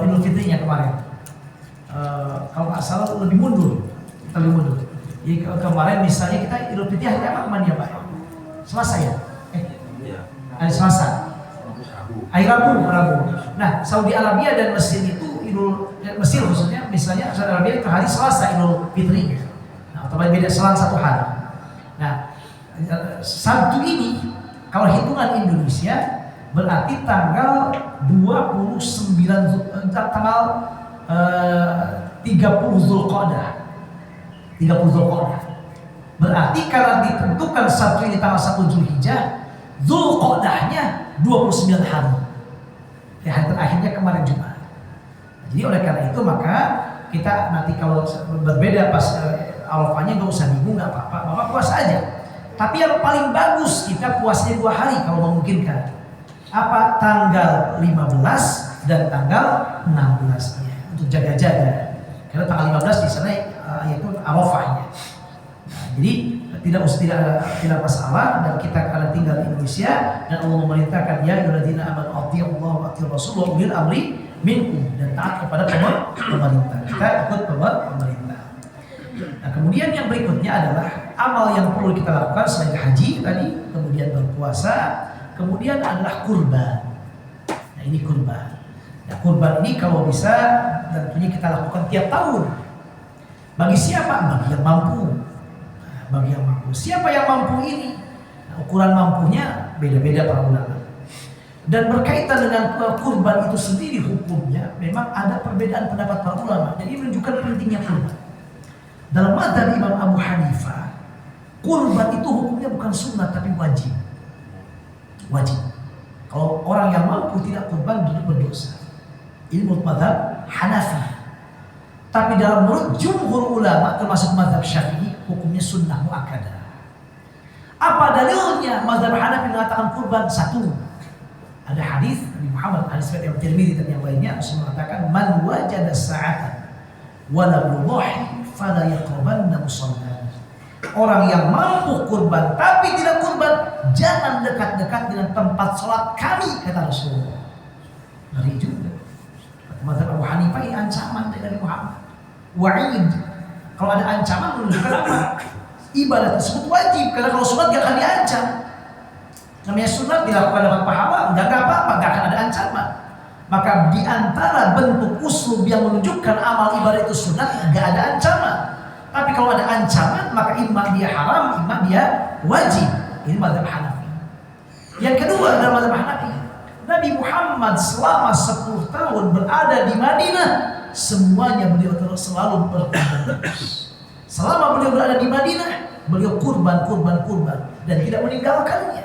A: Idul Fitrinya kemarin kalau nggak salah lebih mundur. Jadi kemarin misalnya kita Idul Fitri hari apa kemarin ya Pak? Selasa ya? Hari Selasa. Hari Rabu. Nah, Saudi Arabia dan Mesir itu Mesir khususnya misalnya Saudi Arabia itu hari Selasa Idul Fitri. Nah, atau beda selang satu hari. Nah, Sabtu ini kalau hitungan Indonesia berarti tanggal 30 Zulqa'dah. Berarti karena ditentukan Sabtu ini tanggal 1 Dzulhijjah, Zulqa'dahnya 29 hari. Hari terakhirnya kemarin Jumat. Jadi oleh karena itu maka kita nanti kalau berbeda pas Arafahnya nggak usah bingung, nggak apa-apa, Bapak puasa aja. Tapi yang paling bagus kita puasnya 2 hari kalau memungkinkan. Apa? Tanggal 15 dan tanggal 16-nya untuk jaga-jaga. Karena tanggal 15 di sana yaitu Arafahnya. Nah, jadi tidak masalah dan kita akan tinggal di Indonesia dan Allah memerintahkan ya ayyuhalladzina amanu atti'ullaha wa atti'ur rasul wa ulil amri minkum dan taat kepada pemerintah. Kita ikut pemerintah. Nah, kemudian yang berikutnya adalah amal yang perlu kita lakukan selain haji tadi, kemudian berpuasa, kemudian adalah kurban. Nah, ini kurban. Nah, kurban ini kalau bisa tentunya kita lakukan tiap tahun. Bagi siapa? Bagi yang mampu. Nah, bagi yang mampu. Siapa yang mampu ini? Nah, ukuran mampunya beda-beda para ulama. Dan berkaitan dengan kurban itu sendiri hukumnya memang ada perbedaan pendapat para ulama. Jadi menunjukkan pentingnya kurban. Dalam mazhab Imam Abu Hanifah, kurban itu hukumnya bukan sunnah tapi wajib. Kalau orang yang mampu tidak kurban berdosa. Ini menurut mazhab Hanafi. Tapi dalam menurut jumhur ulama termasuk mazhab Syafi'i, hukumnya sunnah muakkadah. Apa dalilnya mazhab Hanafi mengatakan kurban? Satu, ada hadis Nabi Muhammad, hadis riwayat Tirmidzi dan yang lainnya, Rasul mengatakan man wajada sa'atan wa lam yudhi fala yaqrabanna musallana. Orang yang mampu kurban tapi tidak kurban, jangan dekat-dekat dengan tempat sholat kami, kata Rasulullah. Ngeri juga. Mazhab Abu Hanifah ini ancaman dari Muhammad. Wa'id. Kalau ada ancaman menunjukkan apa? Ibadah tersebut wajib, karena kalau sunat gak akan diancam. Namanya sunat dilakukan dapat pahala, enggak apa-apa, gak akan ada ancaman. Maka di antara bentuk uslub yang menunjukkan amal ibadah itu sunat, gak ada ancaman. Tapi kalau ada ancaman, maka imma dia haram, imma dia wajib. Ini mazhab Hanafi. Yang kedua adalah mazhab Hanafi. Nabi Muhammad selama 10 tahun berada di Madinah, semuanya beliau selalu berkurban. Selama beliau berada di Madinah, beliau kurban dan tidak meninggalkannya.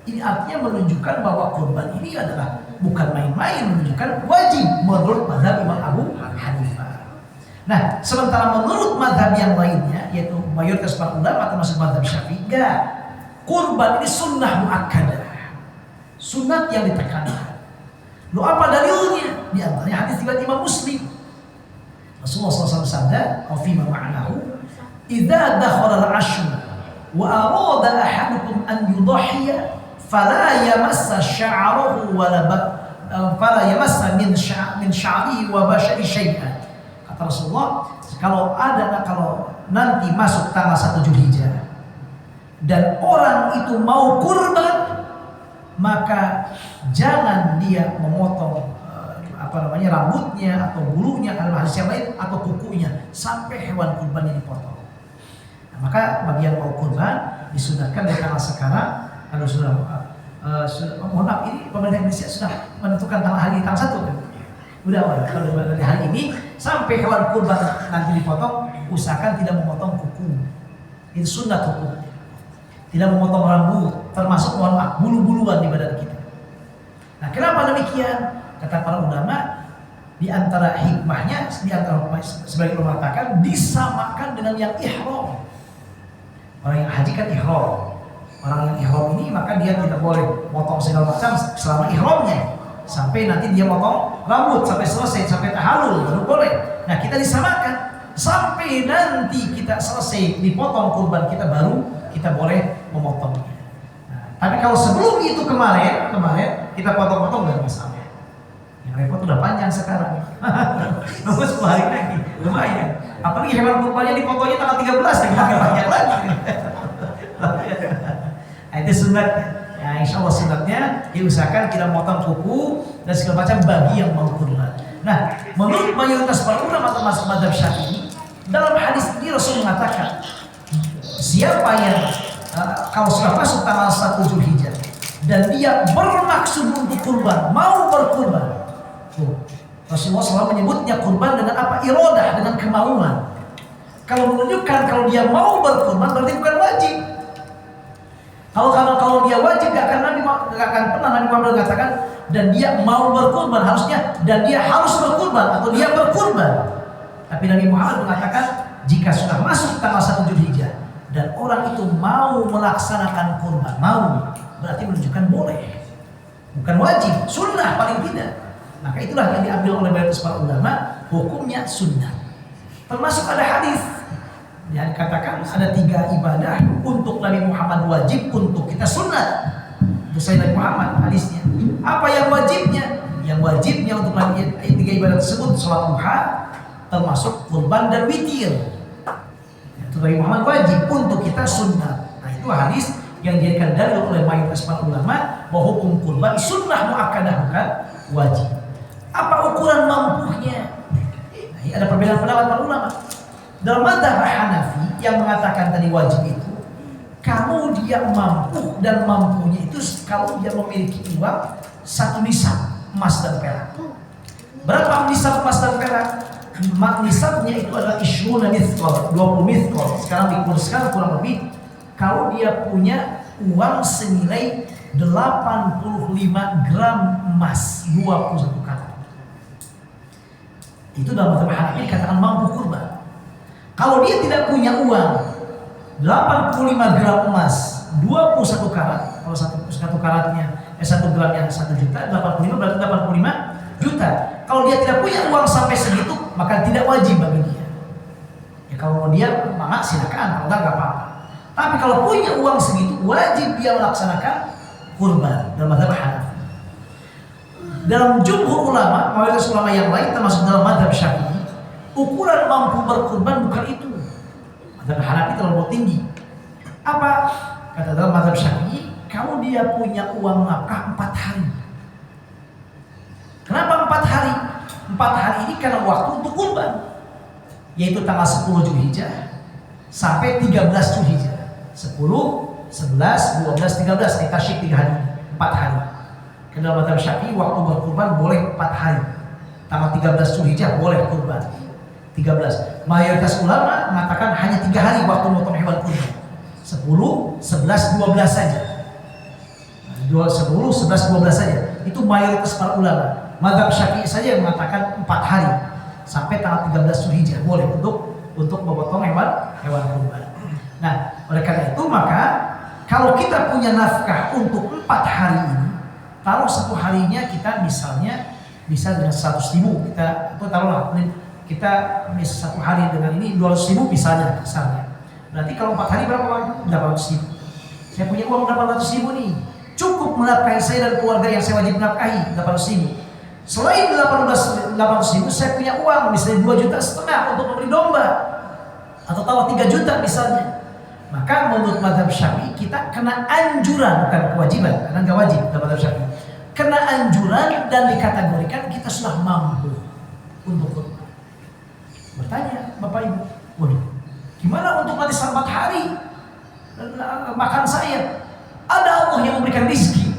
A: Ini artinya menunjukkan bahwa kurban ini adalah bukan main-main, menunjukkan wajib menurut mazhab Imam Abu Hanifah. Nah, sementara menurut mazhab yang lainnya, yaitu mayoritas para ulama termasuk mazhab Syafi'i, kurban ini sunnah muakkadah, sunat yang ditekankan. Lo apa dalilnya? Di antaranya hadis riwayat Imam Muslim. Rasulullah SAW bersabda, "Au fi ma ma'nahu, idza dakhala al-'ashr wa arada ahadukum an yudhiya fala yamassa sya'rahu fala yamassa min sya'rihi wa bashari syai'an." Kata Rasulullah, kalau nanti masuk tanggal 1 Zulhijjah dan orang itu mau kurban, maka jangan dia memotong rambutnya atau bulunya atau hadis yang lain atau kukunya sampai hewan kurbannya dipotong. Nah, maka bagi yang mau kurban disunahkan dari tanggal sekarang. Kalau sudah mohon maaf, ini pemerintah Indonesia sudah menentukan tanggal 1 kan? Udah kalau dari hari ini sampai hewan kurban nanti dipotong, usahakan tidak memotong kuku. Itu sunnah hukum. Tidak memotong rambut, termasuk mohon maaf bulu-buluan di badan kita. Nah, kenapa demikian? Kata para ulama, di antara hikmahnya, sebagai ulama mengatakan disamakan dengan yang ihram. Orang yang haji kan ihram. Orang yang ihram ini maka dia tidak boleh potong segala macam selama ihramnya. Sampai nanti dia potong rambut sampai selesai, sampai tahallul baru boleh. Nah, kita disamakan sampai nanti kita selesai dipotong kurban kita baru kita boleh memotongnya. Nah, tapi kalau sebelum itu kemarin kita potong-potong nggak masalah. Yang repot udah panjang sekarang. Nunggu 10 hari lagi, lumayan. Apalagi hewan kurbannya dipotongnya tanggal 13, makin banyak lagi. Nah, itu sunatnya. Ya, insya Allah sunatnya diusahakan kita memotong kuku dan segala macam bagi yang mau kurban. Nah, menurut mayoritas para ulama termasuk mazhab Syafi'i, dalam hadis ini Rasul mengatakan, siapa yang kalau sudah masuk tanggal 1 Zulhijjah dan dia bermaksud untuk kurban, mau berkurban, Rasulullah SAW menyebutnya kurban dengan apa? Irodah, dengan kemauan. Kalau menunjukkan kalau dia mau berkurban berarti bukan wajib. Kalau dia wajib gak akan pernah Nabi Muhammad mengatakan dan dia mau berkurban, harusnya dan dia harus berkurban atau dia berkurban. Tapi Nabi Muhammad mengatakan jika sudah masuk tanggal 1 Zulhijjah dan orang itu mau melaksanakan kurban, mau berarti menunjukkan boleh, bukan wajib, sunnah paling tidak. Maka itulah yang diambil oleh mayoritas para ulama, hukumnya sunnah. Termasuk ada hadis yang dikatakan ada 3 ibadah untuk Nabi Muhammad wajib, untuk kita sunnah. Untuk saya Nabi Muhammad hadisnya. Apa yang wajibnya? Yang wajibnya untuk Nabi 3 ibadah tersebut salat duha, termasuk kurban dan witir. Itu Nabi Muhammad wajib, untuk kita sunnah. Nah, itu hadis yang dijadikan dalil oleh mayoritas para ulama bahwa hukum kurban sunnah muakkadah, bukan wajib. Apa ukuran mampunya? Nah, ada perbedaan pendapat para ulama. Dalam mazhab Hanafi yang mengatakan tadi wajib itu, kalau dia mampu, dan mampunya itu kalau dia memiliki uang 1 nisab emas dan perak. Berapa nisab emas dan perak? Nisabnya itu adalah 20 mithqal, 20 mithqal. Sekarang dikurskan kurang lebih, kalau dia punya uang senilai 85 gram emas, 21 karat. Itu dalam mazhab Hanafi dikatakan mampu kurban. Kalau dia tidak punya uang 85 gram emas, 21 karat, kalau 1 karatnya 1 gramnya 1 juta, 85 berarti 85 juta. Kalau dia tidak punya uang sampai segitu, maka tidak wajib bagi dia. Ya kalau mau dia maka silakan, kalau enggak apa-apa. Tapi kalau punya uang segitu, wajib dia melaksanakan kurban dalam mazhab Hanafi. Dalam jumhur ulama, mayoritas ulama yang lain termasuk dalam mazhab Syafi'i, ukuran mampu berkurban bukan itu. Mazhab Hanafi terlalu tinggi. Apa? Kata dalam mazhab Syafi'i, kalau dia punya uang nafkah 4 hari. Kenapa 4 hari? 4 hari ini karena waktu untuk kurban, yaitu tanggal 10 Zulhijjah sampai 13 Zulhijjah. 10, 11, 12, 13, kita syik 3 hari, 4 hari. Karena dalam mazhab Syafi'i waktu berkurban boleh 4 hari. Tanggal 13 Zulhijjah boleh kurban. 13. Mayoritas ulama mengatakan hanya 3 hari waktu memotong hewan kurban. 10, 11, 12 saja. 10, 11, 12 saja. Itu mayoritas para ulama. Mazhab Syafi'i saja yang mengatakan 4 hari sampai tanggal 13 Zulhijjah boleh untuk memotong hewan kurban. Nah, oleh karena itu maka kalau kita punya nafkah untuk 4 hari ini, taruh satu harinya kita misalnya bisa dengan 100.000 kita, atau taruhlah kita bisa satu hari dengan ini 200.000 misalnya kasarnya. Berarti kalau 4 hari berapa uang? 800.000. Saya punya uang 800.000 nih, cukup menafkahi saya dan keluarga yang saya wajib menafkahi 800.000. Selain 800.000 saya punya uang misalnya 2,5 juta untuk membeli domba, atau taruh 3 juta misalnya. Maka menurut mazhab Syafi'i kita kena anjuran, bukan kewajiban, karena nggak wajib dalam mazhab Syafi'i. Kena anjuran dan dikategorikan kita sudah mampu untuk kurban. Bertanya Bapak Ibu, waduh, gimana untuk nanti 4 hari makan saya? Ada Allah yang memberikan rezeki.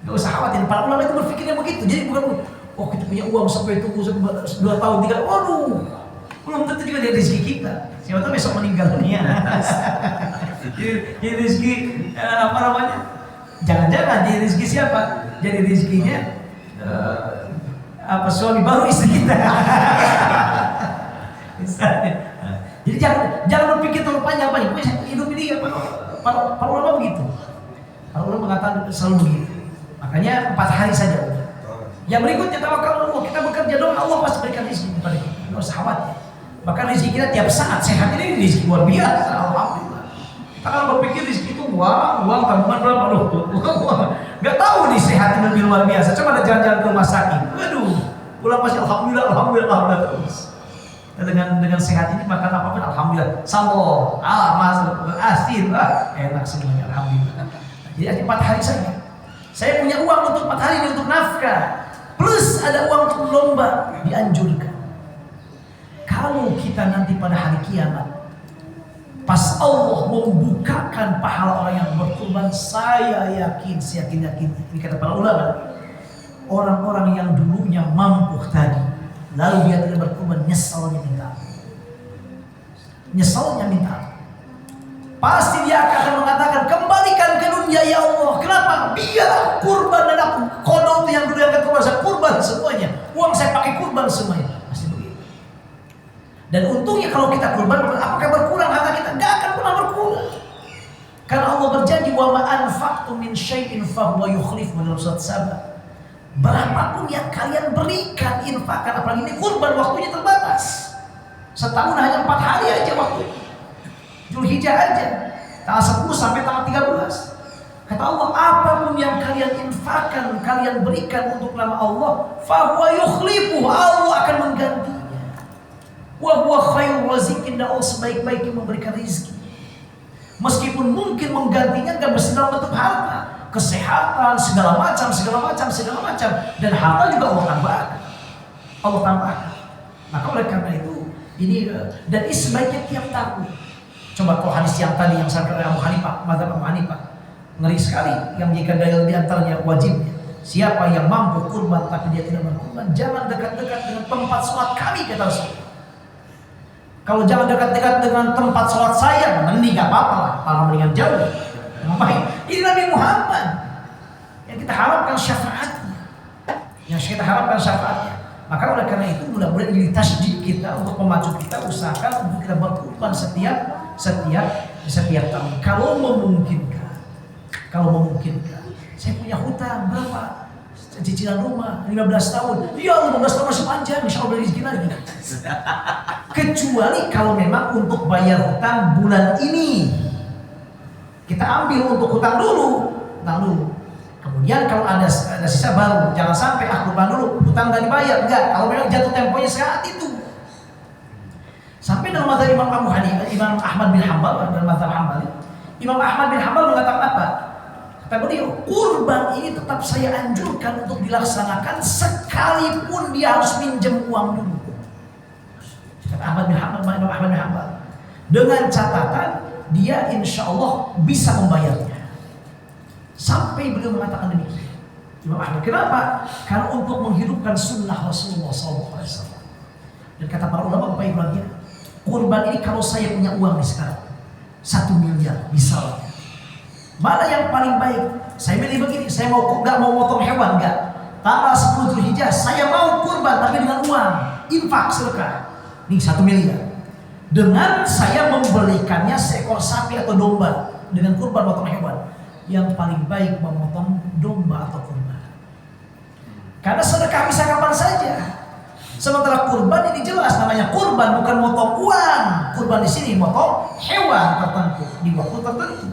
A: Gak usah khawatir, para ulama itu berpikirnya begitu. Jadi bukan, oh kita punya uang sampai tunggu 2 tahun 3, waduh, belum tentu juga dia rezeki kita. Siapa tahu besok meninggal dunia. Jadi rezeki apa namanya? Jangan-jangan jadi rezeki siapa? Jadi rezekinya suami baru istri kita. Jadi jangan berpikir terlalu panjang-panjang. Hidup ini para ulama begitu. Para ulama mengatakan selalu begitu. Makanya 4 hari saja. Yang berikutnya tawakal Allah, kita bekerja doang, Allah pasti berikan rezeki kepada kita. Enggak usah khawatir. Bahkan rezeki kita tiap saat sehat ini rezeki luar biasa, alhamdulillah. Kita kalau berpikir rezeki itu uang tabungan berapa loh? Enggak tahu nih sehat lebih luar biasa. Coba ada jalan-jalan ke rumah sakit. Waduh, pulang masih alhamdulillah terus. Dengan sehat ini makan apapun alhamdulillah. Sambal, masuk, asin, enak semuanya alhamdulillah. Jadi ada 4 hari saja. Saya punya uang untuk 4 hari ini untuk nafkah. Plus ada uang untuk lomba, dianjurkan. Kalau kita nanti pada hari kiamat, pas Allah membukakan pahala orang yang berkurban, saya yakin, ini kata para ulama, orang-orang yang dulunya mampu tadi, lalu dia tidak berkurban, nyesalnya minta pasti dia akan mengatakan, kembalikan ke dunia ya Allah. Kenapa? Biar kurban dan aku konon yang dulu yang kurban, saya kurban semuanya, uang saya pakai kurban semuanya. Pasti begitu. Dan untungnya kalau kita kurban, apakah berkurang harta kita? Gak akan pernah berkurang. Karena Allah berjanji, wa ma anfaqtum min syai'in fa huwa yukhlifu, dalam surat Sabah. Berapapun yang kalian berikan, infakkan, apalagi ini kurban, waktunya terbatas. Setahun hanya 4 hari aja waktunya. Zulhijjah aja, tanggal 10 sampai tanggal 13. Kata Allah, apapun yang kalian infakkan, kalian berikan untuk nama Allah, fa huwa yukhlifu, Allah akan menggantinya. Wa huwa khairur raziqin, dan Allah sebaik-baik yang memberikan rezeki. Meskipun mungkin menggantinya enggak mesti dalam bentuk harta, kesehatan, segala macam, dan harta juga Allah tambahkan. Maka oleh karena itu ini, dan ini sebaiknya tiap tahun. Coba kalau hadis yang tadi yang saya katakan Abu Hanifah, mazhab Abu Hanifah, ngeri sekali, yang menjadikan dalil di antaranya wajibnya. Siapa yang mampu kurban tapi dia tidak berkurban, jangan dekat-dekat dengan tempat sholat kami, kata Rasul. Kalau jangan dekat-dekat dengan tempat sholat saya, mending gak apa-apa lah, malah mendingan jauh. Ngapain? Ini Nabi Muhammad yang kita harapkan syafaatnya. Maka oleh karena itu mudah-mudahan ini tasjid kita untuk memacu kita, usahakan untuk kita berkurban setiap tahun. Kalau memungkinkan. Saya punya hutang berapa? Cicilan rumah 15 tahun. Ya Allah, 15 tahun masih panjang, insya Allah rezeki lagi. Kecuali kalau memang untuk bayar hutang bulan ini, kita ambil untuk hutang dulu. Kemudian kalau ada sisa baru, jangan sampai kurban dulu, hutang nggak dibayar. Enggak, kalau memang jatuh temponya saat itu. Sampai dalam mazhab Imam Ahmad bin Hanbal dan mazhab Hambali, Imam Ahmad bin Hanbal mengatakan apa? Kata beliau, kurban ini tetap saya anjurkan untuk dilaksanakan sekalipun dia harus minjem uang dulu. Kata Imam Ahmad bin Hanbal, dengan catatan dia insya Allah bisa membayarnya. Sampai beliau mengatakan demikian. Imam Ahmad, kenapa? Karena untuk menghidupkan sunnah Rasulullah SAW. Dan kata para ulama, Bapak Ibu lagi, kurban ini kalau saya punya uang di sekarang 1 miliar misalnya, mana yang paling baik? Saya milih begini, saya nggak mau motong hewan, nggak. Tanggal 10 Zulhijjah saya mau kurban tapi dengan uang infak sedekah. Nih 1 miliar. Dengan saya membelikannya seekor sapi atau domba dengan kurban potong hewan. yang paling baik memotong domba atau kurban. Karena sedekah bisa kapan saja. Sementara kurban ini jelas namanya kurban, bukan motong uang. Kurban di sini motong hewan tertentu di waktu tertentu.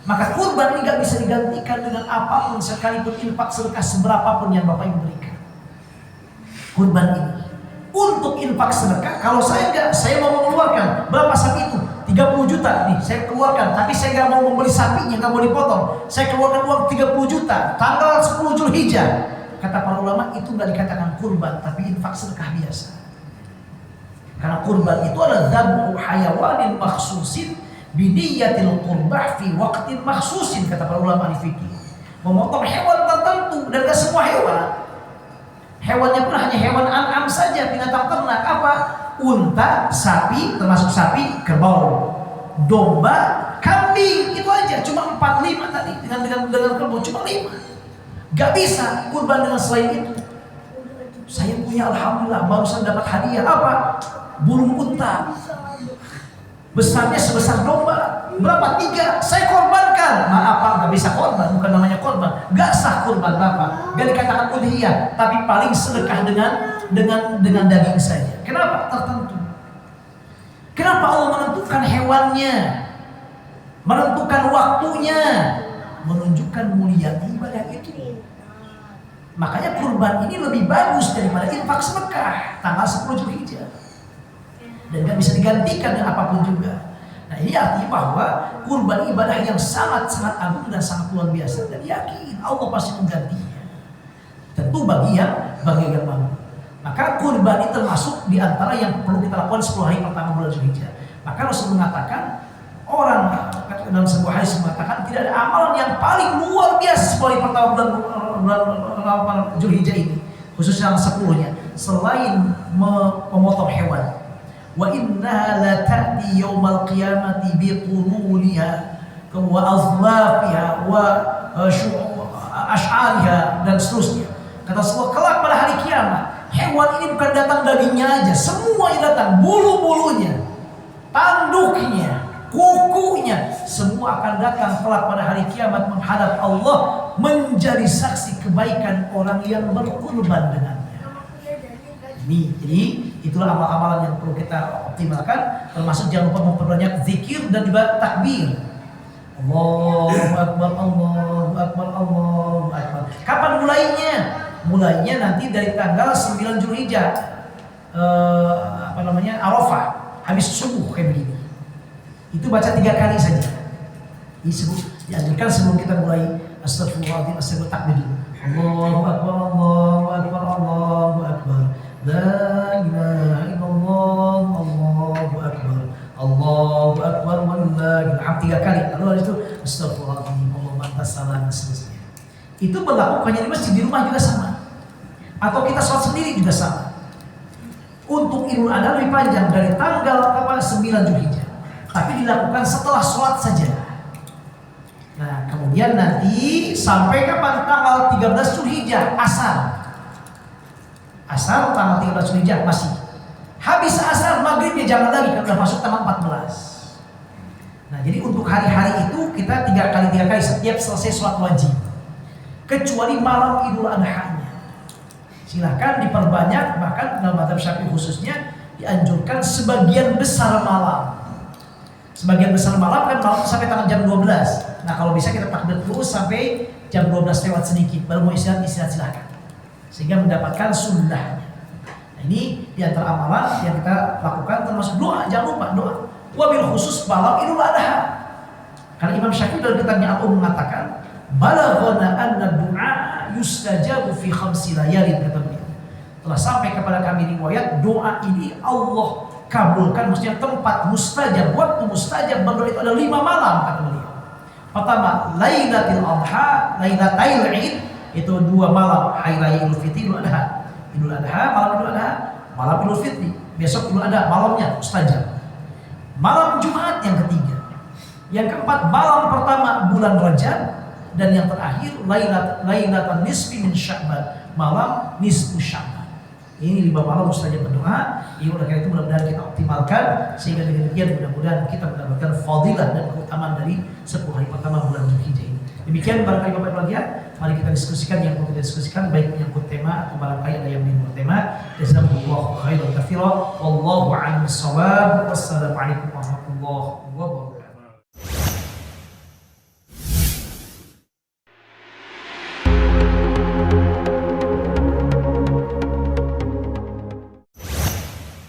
A: Maka kurban ini gak bisa digantikan dengan apapun, sekalipun infak sedekah seberapapun yang Bapak Ibu berikan. Kurban ini untuk infak sedekah, kalau saya mau mengeluarkan berapa sapi itu? 30 juta nih saya keluarkan, tapi saya gak mau membeli sapinya, gak mau dipotong. Saya keluarkan uang 30 juta tanggal 10 Zulhijjah. Kata para ulama itu gak dikatakan kurban, tapi infak sedekah biasa. Karena kurban itu adalah dzabhu hayawanin makhsusin biniyatil qurbah fi waqtin makhsusin, kata para ulama di fikih. Memotong hewan tertentu, dan gak semua hewan. Hewannya pun hanya hewan an'am saja, binatang ternak. Apa? Unta, sapi, termasuk sapi, kerbau, domba, kambing, itu aja. Cuma 4-5 tadi dengan kerbau cuma 5. Gak bisa kurban dengan selain itu. Saya punya alhamdulillah barusan dapat hadiah apa? Burung unta. Besarnya sebesar domba. Berapa? 3. Saya korbankan. Maaf Pak, gak bisa korban, bukan namanya korban. Gak sah kurban Bapak. Gak dikatakan udhiyah, tapi paling sedekah dengan daging saja. Kenapa? Tertentu. Kenapa Allah menentukan hewannya? Menentukan waktunya, menunjukkan mulia ibadah itu. Makanya kurban ini lebih bagus daripada infak sedekah tanggal 10 Zulhijjah. Dan gak bisa digantikan dengan apapun juga. Nah ini artinya bahwa kurban ibadah yang sangat-sangat agung dan sangat luar biasa. Dan yakin Allah pasti menggantinya. Tentu bagi yang mampu. Maka kurban ini termasuk di antara yang perlu kita lakukan 10 hari pertama bulan Zulhijjah. Maka Rasul mengatakan, orang dalam sebuah hadis mengatakan tidak ada amalan yang paling luar biasa 10 hari pertama bulan Zulhijjah ini, khususnya yang 10-nya, selain memotong hewan. Wa innaha la ta'ti yaumal qiyamati biquruniha wa azlafiha wa ash'ariha dan seterusnya. Kata Rasulullah, kelak pada hari kiamat hewan ini bukan datang dagingnya aja, semuanya datang, bulu-bulunya, tanduknya, kukunya, semua akan datang kelak pada hari kiamat menghadap Allah menjadi saksi kebaikan orang yang berkurban dengannya. Ini, jadi itulah amal-amalan yang perlu kita optimalkan, termasuk jangan lupa memperbanyak zikir dan juga takbir. Allahu Akbar, Allahu Akbar, Allahu Akbar. Kapan mulainya? Mulainya nanti dari tanggal 9 Zulhijjah, Arafah, habis subuh kayak begini. Itu baca 3 kali saja. Dianjurkan sebelum kita mulai astagfirullahaladzim, astagfirullah, takbir. Allahu Akbar, Allahu Akbar, Allahu Akbar. La ilaha illallah, Allahu Akbar, Allahu Akbar, wallahil hamd 3 kali. Lalu habis itu astagfirullahaladzim, Allahumma antas salam, dan seterusnya. Itu berlaku hanya di masjid, di rumah juga sama. Atau kita sholat sendiri juga sama. Untuk Idul Adha lebih panjang dari tanggal 9 Zulhijjah. Tapi dilakukan setelah sholat saja. Nah kemudian nanti sampai kapan? Tanggal 13 Zulhijjah, asar. Asar tanggal 13 Zulhijjah masih. Habis asar maghribnya jangan lagi, karena sudah masuk tanggal 14. Nah jadi untuk hari-hari itu kita 3 kali setiap selesai sholat wajib. Kecuali malam Idul Adha-nya. Silahkan diperbanyak, bahkan dalam mazhab Syafi'i khususnya dianjurkan sebagian besar malam. Sebagian besar malam kan malam sampai tanggal jam 12. Nah kalau bisa kita takbir terus sampai jam 12 lewat sedikit, baru mau istirahat silahkan. Sehingga mendapatkan sunnahnya. Nah ini diantara amalan yang kita lakukan, termasuk doa. Jangan lupa doa. Wabil khusus malam Idul Adha. Karena Imam Syafi'i dalam kitabnya Al-Um mengatakan, balaghana anna du'a yustajabu fi 5 layalin, kata beliau. Telah sampai kepada kami riwayat doa ini Allah kabulkan, maksudnya tempat mustajab, waktu mustajab berdoa itu ada 5 malam, kata beliau. Pertama, Lailatul Adha, Lailatul Id, itu 2 malam, hari raya Idul Fitri, Idul Adha. Idul Adha, malam Idul Adha, malam Idul Fitri. Besok Idul Adha, malamnya mustajab. Malam Jumat yang ketiga. Yang keempat, malam pertama bulan Rajab. Dan yang terakhir, Lailatul Nisfi min Sya'ban, malam nisfu Sya'ban. Ini 5 malam mustajab berdoa. Oleh karena itu mudah-mudahan kita optimalkan, sehingga dengan demikian mudah-mudahan kita mendapatkan fadilah dan keutamaan dari 10 hari pertama bulan Zulhijjah ini. Demikian barangkali Bapak Ibu ya, mari kita diskusikan yang perlu kita diskusikan, baik menyangkut tema atau barangkali ada yang di luar tema. Jazakumullahu khairan katsiran. Wallahu a'lam bissawab. Wassalamualaikum warahmatullahi wabarakatuh.